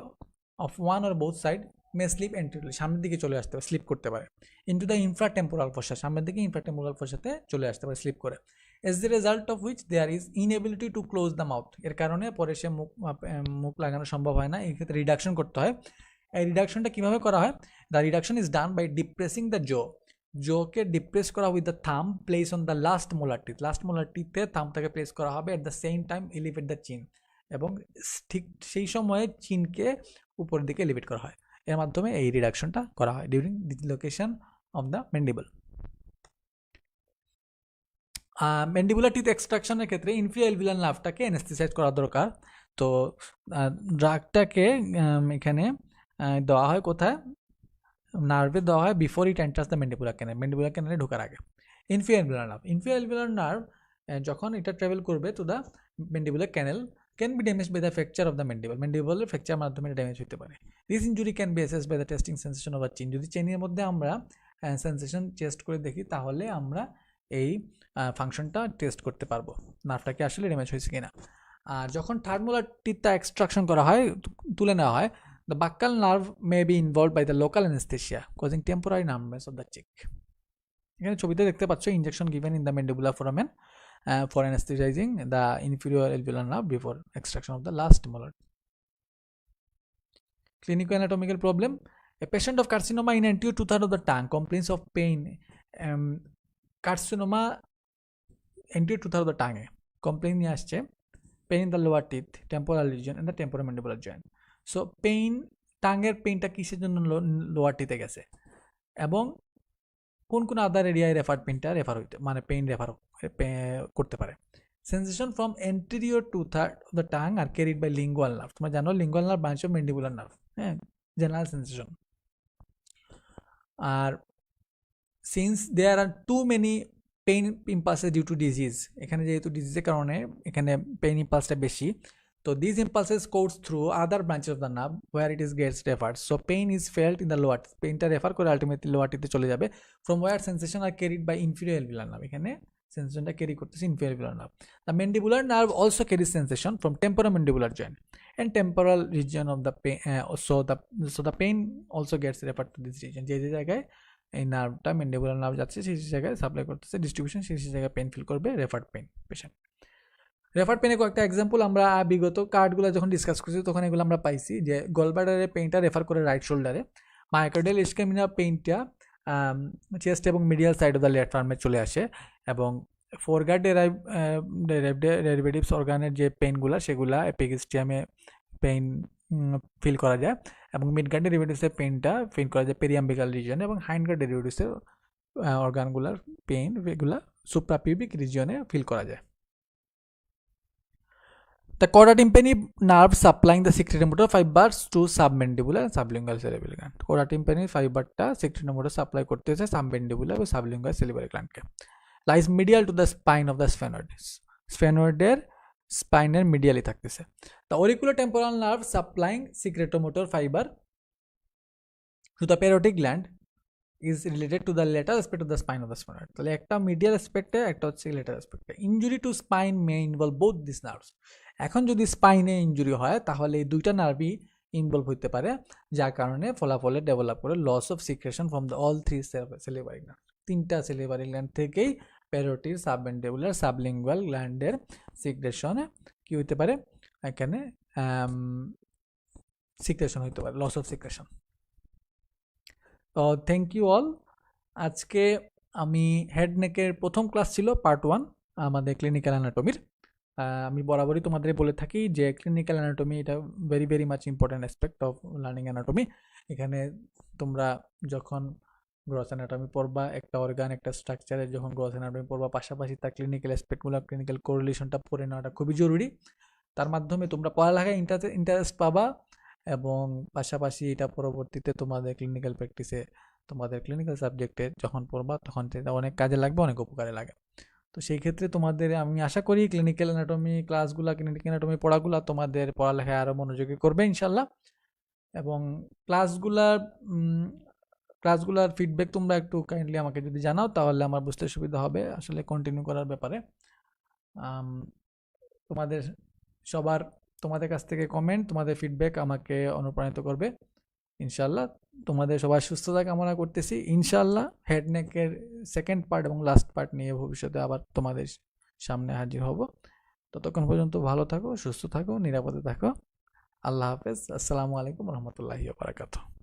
of one or both side may slip anteriorly, সামনের দিকে চলে আসতে পারে, স্লিপ করতে পারে, ইনটু দ্য ইনফ্রাটেম্পোরাল ফসা, সামনের দিকে ইনফ্রাটেম্পোরাল ফসাতে চলে আসতে পারে, স্লিপ করে। As the result of which there is inability to close the mouth, এর কারণে পরে সে মুখ লাগানো সম্ভব হয় না, এই ক্ষেত্রে রিডাকশন করতে হয়। এই রিডাকশনটা কীভাবে করা হয়? The reduction is done by depressing the জোকে ডিপ্রেস করা with the thumb place on the last molar টিথে থামটাকে প্লেস করা হবে, at the same time elevate the chin, এবং ঠিক সেই সময়ে চিনকে উপরের দিকে এলিভেট করা হয়। এর মাধ্যমে এই রিডাকশনটা করা হয় during dislocation of the mandible. Mandibular teeth এক্সট্রাকশনের ক্ষেত্রে ইনফিরিয়র এলভিয়ার নার্ভটাকে অ্যানেস্থেসাইজ করা দরকার। তো ড্রাগটাকে এখানে দেওয়া হয় কোথায়? নার্ভে দেওয়া হয় before it enters the mandibular ক্যানেলে ঢোকার আগে। ইনফিরিয়র এলভিয়ার নার্ভ যখন এটা ট্রাভেল করবে to the mandibular canal can be damage by the fracture of the ম্যান্ডিবলের ফ্র্যাকচার মাধ্যমে ড্যামেজ হতে পারে। This injury can be assessed by the testing sensation of a chin. যদি চেনের মধ্যে আমরা সেন্সেশন টেস্ট করে দেখি তাহলে আমরা এই ফাংশনটা টেস্ট করতে পারবো নার্ভটা কি আসলে ড্যামেজ হয়েছে কিনা। আর যখন থার্ড মোলার টিথটা এক্সট্রাকশন করা হয়, তুলে নেওয়া হয়, the buccal nerve may be involved by the local anesthesia causing temporary numbness of the cheek. এখানে ছবিতে দেখতে পাচ্ছ injection given in the mandibular foramen for anesthetizing the inferior alveolar nerve before extraction of the last molar. Clinical anatomical problem: a patient of carcinoma in anterior two-thirds of the tongue complains of pain. Carcinoma anterior two-thirds of the tongue complain নিয়ে আসছে pain in the lower teeth, temporal region and the temporomandibular joint. So টাঙ্গের পেইনটা কিসের জন্য lower টিতে গেছে এবং কোন কোন আদার এরিয়ায় পেইনটা রেফার হইতে মানে পেইন রেফার করতে পারে। Sensation from anterior two third of the tongue are carried by lingual nerve. তোমরা জানো lingual nerve branch of mandibular nerve, হ্যাঁ, জেনারেল সেন্সেশন। আর since there are too many pain impulses due to disease, এখানে যেহেতু ডিজিজের কারণে এখানে pain ইম্পালসটা বেশি, তো these impulses course through other branches of the nerve where it is gets referred. So pain is felt in the lower teeth. পেইনটা refer করে ultimately lower টিতে চলে যাবে। From where sensation are carried by inferior alveolar nerve, এখানে সেন্সেশনটা carry করতেছে inferior alveolar nerve. The mandibular nerve also carries sensation from temporomandibular joint and temporal region of the pain. So the pain also gets referred to this region. যে জায়গায় এই নার্ভটা mandibular nerve যাচ্ছে সেই জায়গায় supply করতেছে distribution, সেই জায়গায় pen feel করবে রেফার্ড পেন পেশেন্ট। রেফার পেনে কয়েকটা এক্সাম্পল আমরা বিগত কার্ডগুলো যখন ডিসকাস করছি তখন এগুলো আমরা পাইছি যে গলব্লাডারের পেইনটা রেফার করে রাইট শোল্ডারে, মায়োকার্ডিয়াল ইসকেমিয়া পেইনটা চেস্ট এবং medial side of the left আর্মে চলে আসে, এবং ফোরগার্ড ডেরিভেটিভস অর্গানের যে পেইনগুলো সেগুলা এপিগেস্টিয়ামে পেইন ফিল করা যায়, এবং মিডগার্ড ডেরিভেটিভসের পেইনটা ফিল করা যায় পেরিয়াম্বিকাল রিজিয়নে, এবং হাইন্ডগার্ড ডেরিভেটিভসের অর্গানগুলার পেইন এগুলা সুপ্রাপিউবিক রিজিয়নে ফিল করা যায়। The chorda tympani nerve supplying the secretomotor fibers to submandibular and sublingual salivary gland. Chorda tympani fiberটা secretomotor supply করতেছে submandibular এবং sublingual salivary glandকে। Lies medial to the spine of the sphenoid. Sphenoidের স্পাইনের medially থাকতেছে। The auriculotemporal nerve supplying secretomotor fiber to the parotid gland is related to the lateral aspect of the spine of the sphenoid. তাহলে একটা medial অ্যাসপেক্টে একটা হচ্ছে lateral অ্যাসপেক্টে। Injury to spine may involve both this nerves. এখন যদি স্পাইনে injury হয় তাহলে এই দুইটা নার্ভই ইনভলভ হতে পারে, যার কারণে ফলাফলে ডেভেলপ করে loss of secretion from the all three salivary gland. তিনটা সেলিভারি গ্ল্যান্ড থেকেই প্যারোটিড, সাবমেন্ডিবুলার, সাবলিঙ্গুয়াল গ্ল্যান্ডের সিক্রেশনে কি হতে পারে, এখানে সিক্রেশন হতে পারে, লস অফ সিক্রেশন। তো থ্যাংক ইউ অল। আজকে আমি হেড নেকের প্রথম ক্লাস ছিল পার্ট 1 আমাদের ক্লিনিক্যাল অ্যানাটমির। আমি বরাবরই তোমাদের বলে থাকি যে ক্লিনিক্যাল অ্যানাটমি এটা very very much important aspect of learning anatomy. এখানে তোমরা যখন গ্রস অ্যানাটমি পড়বা, একটা অর্গান একটা স্ট্রাকচারের যখন গ্রস অ্যানাটমি পড়বা, পাশাপাশি তার ক্লিনিক্যাল অ্যাসপেক্টগুলো ক্লিনিক্যাল কোরিলেশনটা পড়ে নেওয়াটা খুবই জরুরি। তার মাধ্যমে তোমরা পড়ালেখায় ইন্টারেস্ট পাবা, এবং পাশাপাশি এটা পরবর্তীতে তোমাদের ক্লিনিক্যাল প্র্যাকটিসে, তোমাদের ক্লিনিক্যাল সাবজেক্টে যখন পড়বা তখন সেটা অনেক কাজে লাগবে, অনেক উপকারে লাগে। তো সেই ক্ষেত্রে তোমাদের আমি আশা করি ক্লিনিক্যাল অ্যানাটমি ক্লাসগুলা, ক্লিনিক্যাল অ্যানাটমি পড়াগুলা তোমাদের পড়ালেখায় আরও মনোযোগী করবে ইনশাল্লাহ। এবং ক্লাসগুলার ক্লাসগুলার ফিডব্যাক তোমরা একটু কাইন্ডলি আমাকে যদি জানাও তাহলে আমার বুঝতে সুবিধা হবে আসলে কন্টিনিউ করার ব্যাপারে। আম, তোমাদের সবার, তোমাদের কাছ থেকে কমেন্ট, তোমাদের ফিডব্যাক আমাকে অনুপ্রাণিত করবে ইনশাল্লাহ। তোমাদের সবার সুস্থতা কামনা করতেছি ইনশাল্লাহ। হেড নেকের সেকেন্ড পার্ট এবং লাস্ট পার্ট নিয়ে ভবিষ্যতে আবার তোমাদের সামনে হাজির হব। ততক্ষণ পর্যন্ত ভালো থাকো, সুস্থ থাকো, নিরাপদে থাকো। আল্লাহ হাফেজ। আসসালামু আলাইকুম রহমতুল্লাহি ওয়া বারাকাতুহু।